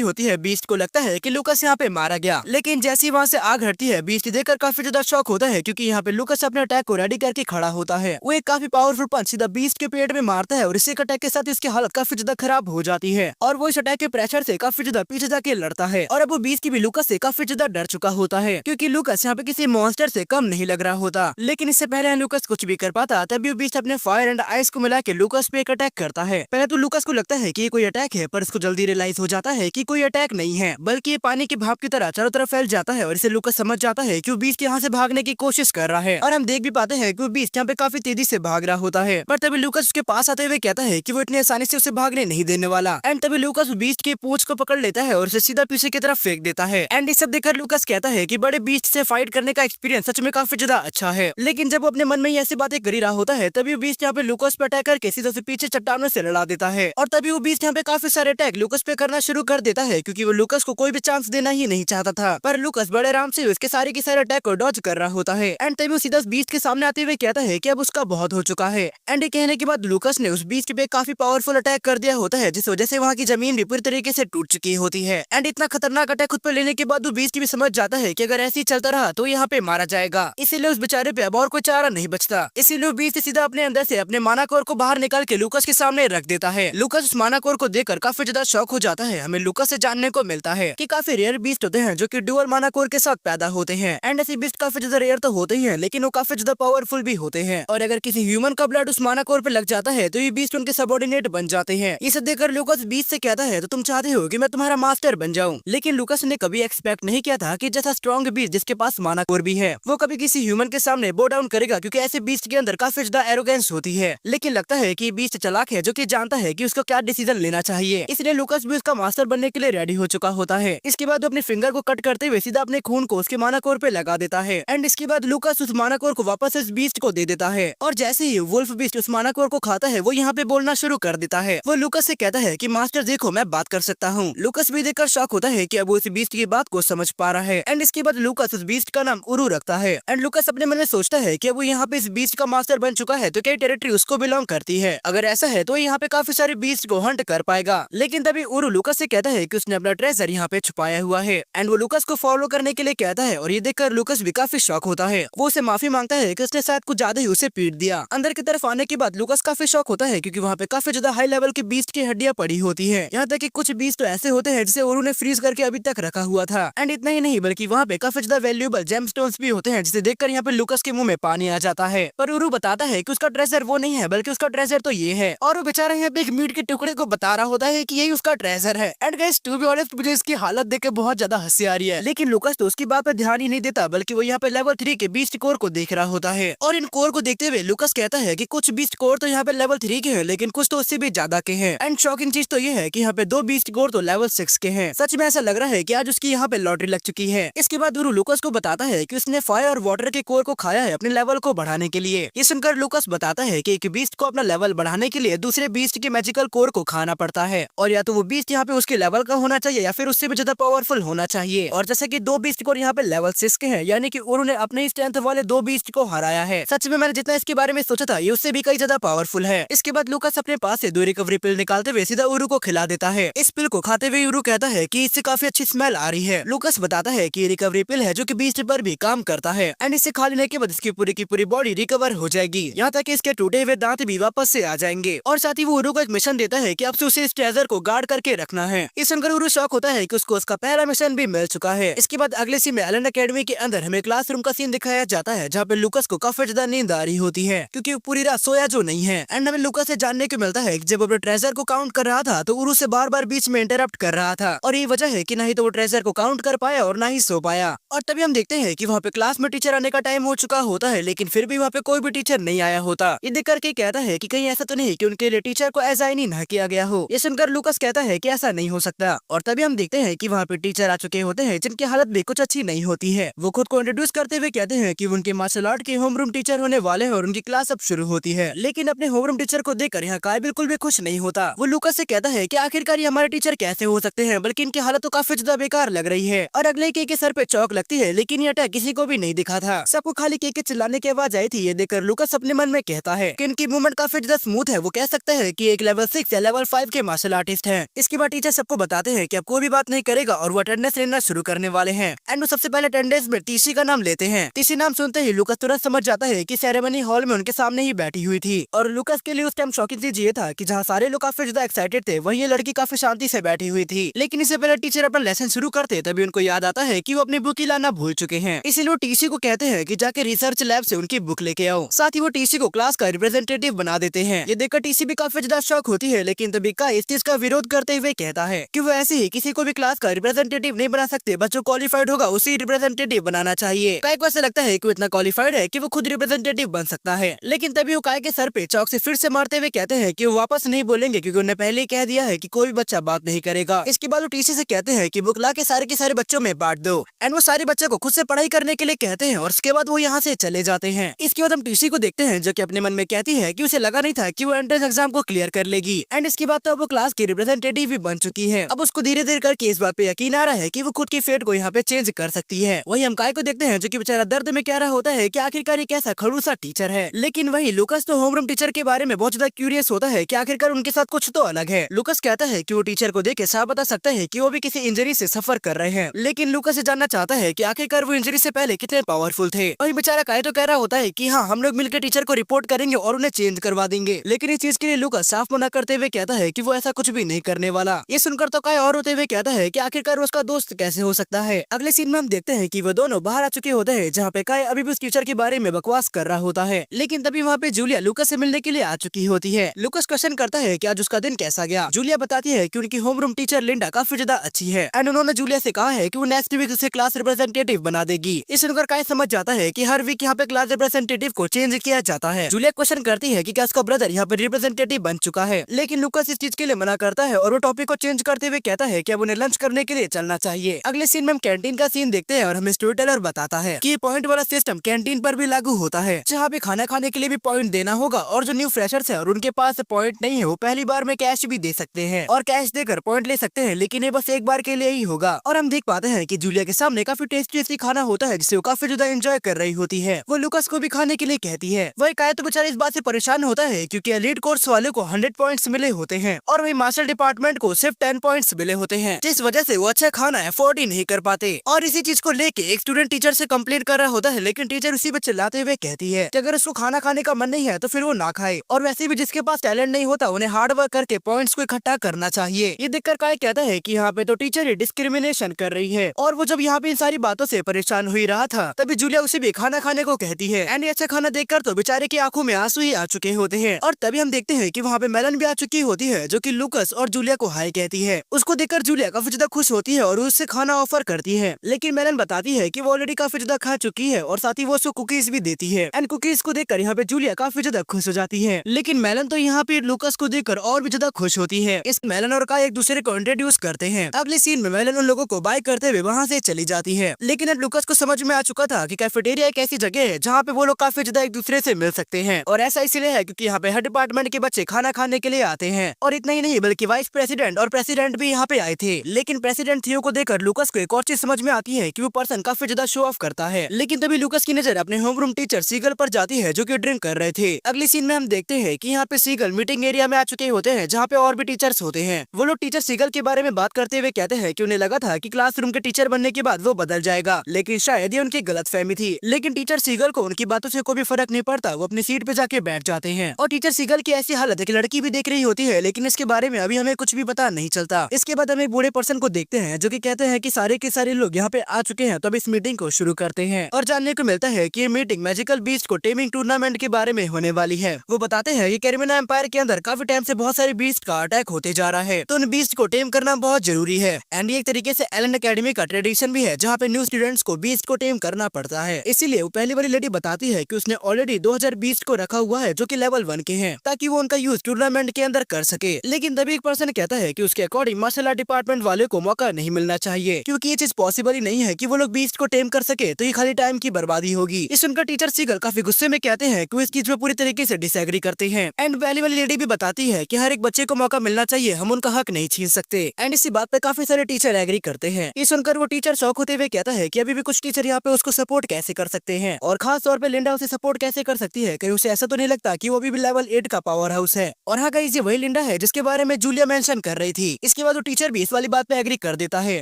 होती है। बीस्ट को लगता है कि लूकास यहाँ पे मारा गया, लेकिन जैसे ही वहाँ से आग हटती है बीस्ट देखकर काफी ज्यादा शॉक होता है क्योंकि यहाँ पे लूकास अपने अटैक को रेडी करके खड़ा होता है। वो एक काफी पावरफुल पंच सीधा बीस्ट के पेट में मारता है और इसी अटैक के साथ इसकी हालत काफी ज्यादा खराब हो जाती है और वो इस अटैक के प्रेशर से काफी ज्यादा पीछे जाके लड़ता है। और अब वो बीस्ट की भी लूकास से काफी ज्यादा डर चुका होता है क्योंकि लूकास यहाँ पे किसी मॉन्स्टर से कम नहीं लग रहा होता। लेकिन इससे पहले लूकास कुछ भी कर पाता तभी वो बीस्ट अपने फायर एंड आइस को मिला के लूकास पे एक अटैक करता है। पहले तो लूकास को लगता है कि ये कोई अटैक है, पर इसको जल्दी रियलाइज हो जाता है कि कोई अटैक नहीं है बल्कि ये पानी की भाप की तरह चारों तरफ फैल जाता है। और इसे लूकास समझ जाता है कि वो बीस्ट यहाँ से भागने की कोशिश कर रहा है और हम देख भी पाते हैं कि वो बीस्ट यहाँ पे काफी तेजी से भाग रहा होता है। पर तभी लूकास उसके पास आते हुए कहता है कि वो इतनी आसानी से उसे भागने नहीं देने वाला। एंड तभी लूकास बीस्ट की पूंछ को पकड़ लेता है और उसे सीधा पीछे की तरफ फेंक देता है। एंड ये सब देखकर लूकास कहता है कि बड़े बीस्ट से फाइट करने का एक्सपीरियंस सच में काफी ज्यादा अच्छा है। लेकिन जब वो अपने मन में ऐसी बातें कर ही रहा होता है तभी वो बीस्ट यहाँ पे लूकास पे अटैक करके सीधा से पीछे चट्टानों से लड़ा देता है। और तभी वो बीस्ट यहाँ पे काफी सारे अटैक लूकास पे करना शुरू कर देता है क्योंकि वो लूकास को कोई भी चांस देना ही नहीं चाहता था। पर लूकास बड़े आराम से उसके सारे के सारे अटैक को डॉज कर रहा होता है। एंड तभी वो सीधा बीस्ट के सामने आते हुए कहता है कि अब उसका बहुत हो चुका है। एंड ये कहने के बाद लूकास ने उस बीस्ट पे काफी पावरफुल अटैक कर दिया होता है जिस वजह से वहाँ की जमीन भी पूरी तरीके से टूट चुकी होती है। एंड इतना खतरनाक अटैक खुद पर लेने के बाद वो बीस्ट भी समझ जाता है कि अगर ऐसे ही चलता रहा तो यहाँ पे मारा जाएगा। इसीलिए उस बेचारे पे अब और कोई चारा नहीं बचता। इसीलिए वो बीस्ट सीधा अपने अंदर से अपने माना कोर को बाहर निकाल के लूकास के सामने रख देता है। लूकास उस माना कोर को देखकर काफी ज्यादा शॉक हो जाता है। हमें लूकास से जानने को मिलता है कि काफी रेयर बीस्ट होते हैं जो कि डुअल माना कोर के साथ पैदा होते हैं। एंड ऐसे बीस्ट काफी ज्यादा रेयर तो होते ही हैं लेकिन वो काफी ज्यादा पावरफुल भी होते हैं। और अगर किसी ह्यूमन का ब्लड उस माना कोर पे लग जाता है तो ये बीस्ट उनके सबऑर्डिनेट बन जाते हैं। इसे देखकर लूकास बीस्ट से कहता है तो तुम चाहते हो कि मैं तुम्हारा मास्टर बन जाऊं। लेकिन लूकास ने कभी एक्सपेक्ट नहीं किया था कि जैसा स्ट्रॉन्ग बीस्ट जिसके पास माना कोर भी है वो कभी किसी ह्यूमन के सामने बो डाउन करेगा क्योंकि ऐसे बीस्ट के अंदर काफी ज्यादा एरोगेंस होती है। लेकिन लगता है कि बीस्ट चालाक है जो कि जानता है कि उसको क्या डिसीजन लेना चाहिए। इसलिए लूकास भी उसका मास्टर बनने के लिए रेडी हो चुका होता है। इसके बाद वो अपने फिंगर को कट करते हुए सीधा अपने खून को उसके माना कोर पे लगा देता है। एंड इसके बाद लूकास उस माना कोर को वापस इस बीस्ट को दे देता है। और जैसे ही वुल्फ बीस्ट उस माना कोर को खाता है वो यहाँ पे बोलना शुरू कर देता है। वो लूकास से कहता है कि मास्टर देखो मैं बात कर सकता हूँ। लूकास भी देखकर शॉक होता है कि अब वो इस बीस्ट की बात को समझ पा रहा है। एंड इसके बाद लूकास उस बीस्ट का नाम उरू रखता है। एंड लूकास अपने मन में सोचता है कि वो यहाँ पे इस बीस्ट का मास्टर बन चुका है तो क्या टेरिटरी उसको बिलोंग करती है। अगर ऐसा है तो यहाँ पे काफी सारे बीस्ट को हंट कर पाएगा। लेकिन तभी उरू लूकास से कहता है कि उसने अपना ट्रेजर यहाँ पे छुपाया हुआ है। एंड वो लूकास को फॉलो करने के लिए कहता है और ये देखकर लूकास भी काफी शॉक होता है। वो उसे माफी मांगता है कि उसने शायद कुछ ज्यादा ही उसे पीट दिया। अंदर की तरफ आने के बाद लूकास काफी शॉक होता है क्योंकि वहाँ पे काफी ज्यादा हाई लेवल की बीस्ट की हड्डियां पड़ी होती है। यहाँ तक कि कुछ बीस्ट तो ऐसे होते हैं जिसे उरू ने फ्रीज करके अभी तक रखा हुआ था। एंड इतना ही नहीं बल्कि वहाँ पे काफी ज्यादा वैल्यूएबल जेमस्टोन्स भी होते हैं जिसे देखकर यहाँ पे लूकास के मुंह में पानी आ जाता है। पर उरू बताता है कि उसका ट्रेजर वो नहीं है बल्कि उसका ट्रेजर तो ये है। और वो बेचारा यहाँ पे एक मीट के टुकड़े को बता रहा होता है कि यही उसका ट्रेजर है। And guys to be honest मुझे इसकी हालत देख के बहुत ज्यादा हंसी आ रही है। लेकिन लूकास तो उसकी बात पर ध्यान ही नहीं देता बल्कि वो यहाँ पे लेवल 3 के बीस्ट कोर को देख रहा होता है। और इन कोर को देखते हुए लूकास कहता है कि कुछ बीस्ट कोर तो यहाँ पे लेवल 3 के हैं लेकिन कुछ तो उससे भी ज्यादा के हैं। एंड शॉकिंग चीज तो ये है कि यहाँ पे 2 बीस्ट कोर तो लेवल 6 के हैं। सच में ऐसा लग रहा है कि आज उसकी यहाँ पे लॉटरी लग चुकी है। इसके बाद उरू लूकास को बताता है कि उसने फायर और वाटर के कोर को खाया है अपने लेवल को बढ़ाने के लिए। ये सुनकर लूकास बताता है कि एक बीस्ट को अपना लेवल बढ़ाने के लिए दूसरे बीस्ट के मैजिकल कोर को खाना पड़ता है और या तो वो बीस्ट यहाँ पे उसके लेवल का होना चाहिए या फिर उससे भी ज्यादा पावरफुल होना चाहिए। और जैसे कि 2 बीस्ट कोर यहाँ पे लेवल 6 के हैं यानी कि उन्होंने अपने स्ट्रेंथ वाले 2 बीस्ट को हराया है। सच में मैंने जितना इसके बारे में सोचा था ये उससे भी कई ज्यादा पावरफुल है। इसके बाद लूकास अपने पास से 2 रिकवरी पिल निकालते हुए सीधा उरू को खिला देता है। इस पिल को खाते हुए उरू कहता है कि इससे काफी अच्छी स्मेल आ रही है। लूकास बताता है कि रिकवरी पिल है जो कि बीस्ट पर भी काम करता है। एंड इसे खा लेने के बाद इसकी पूरी की पूरी बॉडी रिकवर हो जाएगी। यहाँ तक इसके टूटे हुए दांत भी वापस से आ जाएंगे। और साथ ही वो उरू को एक मिशन देता है कि अब से उसे इस ट्रेजर को गार्ड करके रखना है। इस सुनकर उरू शॉक होता है कि उसको उसका पहला मिशन भी मिल चुका है। इसके बाद अगले सीन में एलन एकेडमी के अंदर हमें क्लासरूम का सीन दिखाया जाता है जहाँ पे लूकास को काफी ज्यादा नींद आ रही होती है क्योंकि वो पूरी रात सोया जो नहीं है। एंड हमें लूकास से जानने को मिलता है कि जब अपने ट्रेजर को काउंट कर रहा था तो उरू से बार बार बीच में इंटरप्ट कर रहा था और ये वजह है कि ना ही तो वो ट्रेजर को काउंट कर पाया और ना ही सो पाया। और तभी हम देखते हैं कि वहाँ पे क्लास में टीचर आने का टाइम हो चुका होता है लेकिन फिर भी वहाँ पे कोई भी टीचर नहीं आया होता। ये देख करके कहता है कि कहीं ऐसा तो नहीं कि उनके लिए टीचर को असाइन ही न किया गया हो। ये सुनकर लूकास कहता है कि ऐसा नहीं हो सकता। और तभी हम देखते हैं कि वहाँ पे टीचर आ चुके होते हैं जिनकी हालत भी कुछ अच्छी नहीं होती है। वो खुद को इंट्रोड्यूस करते हुए कहते हैं कि उनके मार्शल आर्ट के होमरूम टीचर होने वाले हैं और उनकी क्लास अब शुरू होती है। लेकिन अपने होमरूम टीचर को देखकर यहाँ काय बिल्कुल भी खुश नहीं होता। वो लूकास से कहता है कि आखिरकार ये हमारे टीचर कैसे हो सकते हैं बल्कि इनकी हालत तो काफी ज्यादा बेकार लग रही है। और अगले के सर पे चौक लगती है, लेकिन ये अटैक किसी को भी नहीं दिखा था। सबको खाली केक के चिल्लाने की आवाज आई थी। ये देखकर लूकास अपने मन में कहता है कि इनकी मूवमेंट काफी ज्यादा स्मूथ है। वो कह सकते हैं कि एक लेवल 6 या लेवल 5 के मार्शल आर्टिस्ट हैं। इसके बाद टीचर सबको बताते हैं कि अब कोई भी बात नहीं करेगा और वो अटेंडेंस लेना शुरू करने वाले हैं। एंड वो सबसे पहले अटेंडेंस में टीसी का नाम लेते हैं। टीसी नाम सुनते ही लूकास तुरंत समझ जाता है कि सेरेमनी हॉल में उनके सामने ही बैठी हुई थी। और लूकास के लिए उस टाइम शॉकिंग चीज ये था कि जहाँ सारे लोग काफी ज्यादा एक्साइटेड थे, वहीं ये लड़की काफी शांति से बैठी हुई थी। लेकिन इससे पहले टीचर अपना लेसन शुरू करते तभी उनको याद आता है कि वो अपनी बुक ही लाना भूल चुके हैं। इसीलिए वो टीसी को कहते हैं कि जाके रिसर्च लैब से उनकी बुक लेके आओ। साथ ही वो टीसी को क्लास का रिप्रेजेंटेटिव बना देते हैं। ये देखकर टीसी भी काफी ज्यादा शॉक होती है, लेकिन तभी का इस चीज का विरोध करते हुए कहता है कि वो ऐसे ही किसी को भी क्लास का रिप्रेजेंटेटिव नहीं बना सकते। बच्चों क्वालिफाइड होगा उसी रिप्रेजेंटेटिव बनाना चाहिए। काय को ऐसा लगता है कि वो इतना क्वालिफाइड है कि वो खुद रिप्रेजेंटेटिव बन सकता है। लेकिन तभी वो काय के सर पे चौक से फिर से मारते हुए कहते हैं कि वो वापस नहीं बोलेंगे, क्योंकि उन्हें पहले ही कह दिया है कि कोई भी बच्चा बात नहीं करेगा। इसके बाद वो टीसी से कहते हैं कि बुक ला के सारे बच्चों में बांट दो। एंड वो सारे बच्चों को खुद से पढ़ाई करने के लिए कहते हैं और उसके बाद वो यहाँ से चले जाते हैं। इसके बाद हम टीसी को देखते हैं जो कि अपने मन में कहती है कि उसे लगा नहीं था कि वो एंट्रेंस एग्जाम को क्लियर कर लेगी। एंड इसके बाद तो वो क्लास की रिप्रेजेंटेटिव भी बन चुकी है। अब उसको धीरे धीरे करके इस बात पे यकीन आ रहा है कि वो खुद की फेट को यहाँ पे चेंज कर सकती है। वही हम काय को देखते हैं जो कि बेचारा दर्द में कह रहा होता है कि आखिरकार ये कैसा खड़ूसा टीचर है। लेकिन वही लूकास तो होमरूम टीचर के बारे में बहुत ज्यादा क्यूरियस होता है कि आखिरकार उनके साथ कुछ तो अलग है। लूकास कहता है कि वो टीचर को देख के साफ बता सकता है कि वो भी किसी इंजरी से सफर कर रहे हैं। लेकिन लूकास से जानना चाहता है कि आखिरकार वो इंजरी से पहले कितने पावरफुल थे। वही बेचारा काय तो कह रहा होता है कि हाँ, हम लोग मिलकर टीचर को रिपोर्ट करेंगे और उन्हें चेंज करवा देंगे। लेकिन इस चीज के लिए लूकास साफ मना करते हुए कहता है कि वो ऐसा कुछ भी नहीं करने वाला। ये सुनकर तो काय और होते हुए कहता है कि आखिरकार वो उसका दोस्त कैसे हो सकता है। अगले सीन में हम देखते हैं कि वो दोनों बाहर आ चुके होते हैं, जहाँ पे काय अभी भी उस टीचर के बारे में बकवास कर रहा होता है। लेकिन तभी वहाँ पे जूलिया लूकास से मिलने के लिए आ चुकी होती है। लूकास क्वेश्चन करता है कि आज उसका दिन कैसा गया। जूलिया बताती है कि उनकी होमरूम टीचर लिंडा काफी ज्यादा अच्छी है एंड उन्होंने जूलिया से कहा है कि वो नेक्स्ट वीक उसे क्लास रिप्रेजेंटेटिव बना देगी। इस सुनकर काय समझ जाता है कि हर वीक यहाँ पे क्लास रिप्रेजेंटेटिव को चेंज किया जाता है। जूलिया क्वेश्चन करती है कि क्या उसका ब्रदर यहाँ पे रिप्रेजेंटेटिव बन चुका है, लेकिन लूकास इस चीज के लिए मना करता है और वो टॉपिक को चेंज करते हुए कहता है कि अब उन्हें लंच करने के लिए चलना चाहिए। अगले सीन में हम कैंटीन का सीन देखते हैं और हमें स्टोरी टेलर बताता है कि पॉइंट वाला सिस्टम कैंटीन पर भी लागू होता है, जहाँ पे खाना खाने के लिए भी पॉइंट देना होगा और जो न्यू फ्रेशर्स है और उनके पास पॉइंट नहीं है, वो पहली बार में कैश भी दे सकते हैं और कैश देकर पॉइंट ले सकते हैं, लेकिन ये बस एक बार के लिए ही होगा। और हम देख पाते हैं कि जूलिया के सामने काफी टेस्टी खाना होता है जिसे वो काफी ज्यादा एंजॉय कर रही होती है। वो लूकास को भी खाने के लिए कहती है। वही काय तो बेचारा इस बात से परेशान होता है क्योंकि एलीट कोर्स वाले को 100 पॉइंट्स मिले होते हैं और वही मार्शल डिपार्टमेंट को सिर्फ 10 पॉइंट्स मिले होते हैं, जिस वजह से वो अच्छा खाना अफोर्ड ही नहीं कर पाते। और इसी चीज को लेके एक स्टूडेंट टीचर से कंप्लेंट कर रहा होता है, लेकिन टीचर उसी पे चिल्लाते हुए कहती है कि अगर उसको खाना खाने का मन नहीं है तो फिर वो ना खाए, और वैसे भी जिसके पास टैलेंट नहीं होता उन्हें हार्ड वर्क करके पॉइंट्स को इकट्ठा करना चाहिए। ये देखकर काय कहता है कि यहाँ पे तो टीचर ही डिस्क्रिमिनेशन कर रही है। और वो जब यहाँ पे इन सारी बातों से परेशान हुई रहा था, तभी जूलिया उसे भी खाना खाने को कहती है। एंड अच्छा खाना देखकर तो बेचारे की आंखों में आंसू ही आ चुके होते हैं। और तभी हम देखते हैं कि वहाँ पे मेलन भी आ चुकी होती है, जो कि लूकास और जूलिया को हाय कहती है। उसको देखकर जूलिया काफी ज्यादा खुश होती है और उससे खाना ऑफर करती है, लेकिन मेलन बताती है कि वो ऑलरेडी काफी ज्यादा खा चुकी है और साथ ही वो उसको कुकीज भी देती है। एंड कुकीज को देखकर यहाँ पे जूलिया काफी ज्यादा खुश हो जाती है, लेकिन मेलन तो यहाँ पे लूकास को देखकर और भी ज्यादा खुश होती है। इस मेलन और काय एक दूसरे को इंट्रोड्यूस करते हैं। अगले सीन में मेलन उन लोगों को बाय करते हुए वहाँ से चली जाती है, लेकिन अब लूकास को समझ में आ चुका था कि कैफेटेरिया एक ऐसी जगह है जहाँ पे वो लोग काफी ज्यादा एक दूसरे से मिल सकते हैं। और ऐसा इसलिए है क्योंकि यहाँ पे हर डिपार्टमेंट के बच्चे खाना खाने के लिए आते हैं। और इतना ही नहीं बल्कि वाइस प्रेसिडेंट और प्रेसिडेंट भी यहाँ पे आए थे। लेकिन प्रेसिडेंट थियो को देखकर लूकास को एक और चीज समझ में आती है कि वो पर्सन काफी ज्यादा शो ऑफ करता है। लेकिन तभी लूकास की नजर अपने होमरूम टीचर सीगल पर जाती है, जो कि ड्रिंक कर रहे थे। अगली सीन में हम देखते हैं कि यहाँ पे सीगल मीटिंग एरिया में आ चुके होते हैं, जहाँ पे और भी टीचर्स होते हैं। वो लोग टीचर सीगल के बारे में बात करते हुए कहते हैं कि उन्हें लगा था कि क्लासरूम के टीचर बनने के बाद वो बदल जाएगा, लेकिन शायद ये उनकी गलतफहमी थी। लेकिन टीचर सीगल को उनकी बातों से कोई भी फर्क नहीं पड़ता, वो अपनी सीट पे जाके बैठ जाते हैं। और टीचर सीगल की ऐसी हालत एक लड़की भी देख रही होती है, लेकिन इसके बारे में अभी हमें कुछ भी पता नहीं चलता। इसके बाद हम एक बूढ़े पर्सन को देखते हैं, जो कि कहते हैं कि सारे के सारे लोग यहाँ पे आ चुके हैं, तो अब इस मीटिंग को शुरू करते हैं। और जानने को मिलता है कि ये मीटिंग मैजिकल बीस्ट को टेमिंग टूर्नामेंट के बारे में होने वाली है। वो बताते हैं कि कैरिबियन एम्पायर के अंदर काफी टाइम से बहुत सारे बीस्ट का अटैक होते जा रहा है, तो उन बीस्ट को टेम करना बहुत जरूरी है। एंड ये एक तरीके से एलन अकेडमी का ट्रेडिशन भी है, जहाँ पे न्यू स्टूडेंट्स को बीस्ट को टेम करना पड़ता है। इसीलिए वो पहली वाली लेडी बताती है कि उसने ऑलरेडी 2000 बीस्ट को रखा हुआ है, जो कि लेवल 1 के हैं, ताकि वो उनका यूज टूर्नामेंट के अंदर कर सके। लेकिन तभी एक पर्सन कहता है कि उसके अकॉर्डिंग मार्शल आर्ट डिपार्टमेंट वाले को मौका नहीं मिलना चाहिए, क्योंकि ये चीज पॉसिबल ही नहीं है कि वो लोग बीस्ट को टेम कर सके, तो ये खाली टाइम की बर्बादी होगी। इस सुनकर टीचर सीगल काफी गुस्से में कहते हैं कि वो इस चीज में पूरी तरीके से डिसएग्री करते हैं। एंड पहली वाली लेडी भी बताती है कि हर एक बच्चे को मौका मिलना चाहिए, हम उनका हक नहीं छीन सकते। एंड इसी बात पे काफी सारे टीचर एग्री करते हैं। ये सुनकर वो टीचर शौक होते हुए कहता जाता है कि अभी भी कुछ टीचर यहाँ पे उसको सपोर्ट कैसे कर सकते हैं, और खास तौर पे लिंडा उसे सपोर्ट कैसे कर सकती है। कहीं उसे ऐसा तो नहीं लगता कि वो भी लेवल 8 का पावर हाउस है। और हाँ गाइस, ये वही लिंडा है जिसके बारे में जूलिया मेंशन कर रही थी। इसके बाद वो टीचर भी इस वाली बात पे एग्री कर देता है,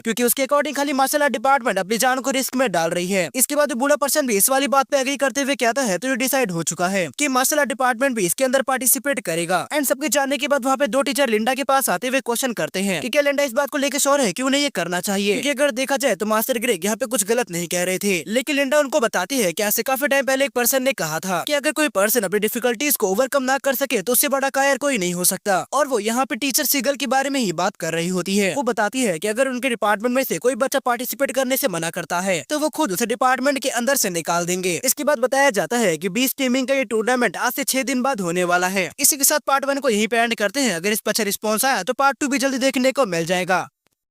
क्योंकि उसके अकॉर्डिंग खाली मार्शल आर्ट डिपार्टमेंट अपनी जान को रिस्क में डाल रही है। इसके बाद वो बूढ़ा पर्सन भी इस वाली बात पे एग्री करते हुए कहता है, तो ये डिसाइड हो चुका है कि मार्शल आर्ट डिपार्टमेंट भी इसके अंदर पार्टिसिपेट करेगा। एंड सबके जानने के बाद वहाँ पे दो टीचर लिंडा के पास आते हुए क्वेश्चन करते हैं कि क्या लिंडा इस बात को लेकर श्योर है कि उन्हें ये करना चाहिए, क्योंकि अगर देखा जाए तो मास्टर ग्रेग यहाँ पे कुछ गलत नहीं कह रहे थे। लेकिन लिंडा उनको बताती है कि ऐसे काफी टाइम पहले एक पर्सन ने कहा था कि अगर कोई पर्सन अपनी डिफिकल्टीज को ओवरकम ना कर सके तो उससे बड़ा कायर कोई नहीं हो सकता। और वो यहाँ पे टीचर सीगल के बारे में ही बात कर रही होती है। वो बताती है कि अगर उनके डिपार्टमेंट में से कोई बच्चा पार्टिसिपेट करने से मना करता है तो वो खुद उसे डिपार्टमेंट के अंदर से निकाल देंगे। इसके बाद बताया जाता है कि बीच टीमिंग का ये टूर्नामेंट आज से 6 दिन बाद होने वाला है। इसी के साथ पार्ट 1 को यहीं पे एंड करते हैं। अगर इस पर अच्छा रिस्पॉन्स आया तो पार्ट 2 भी जल्दी देखने को मिल जाएगा।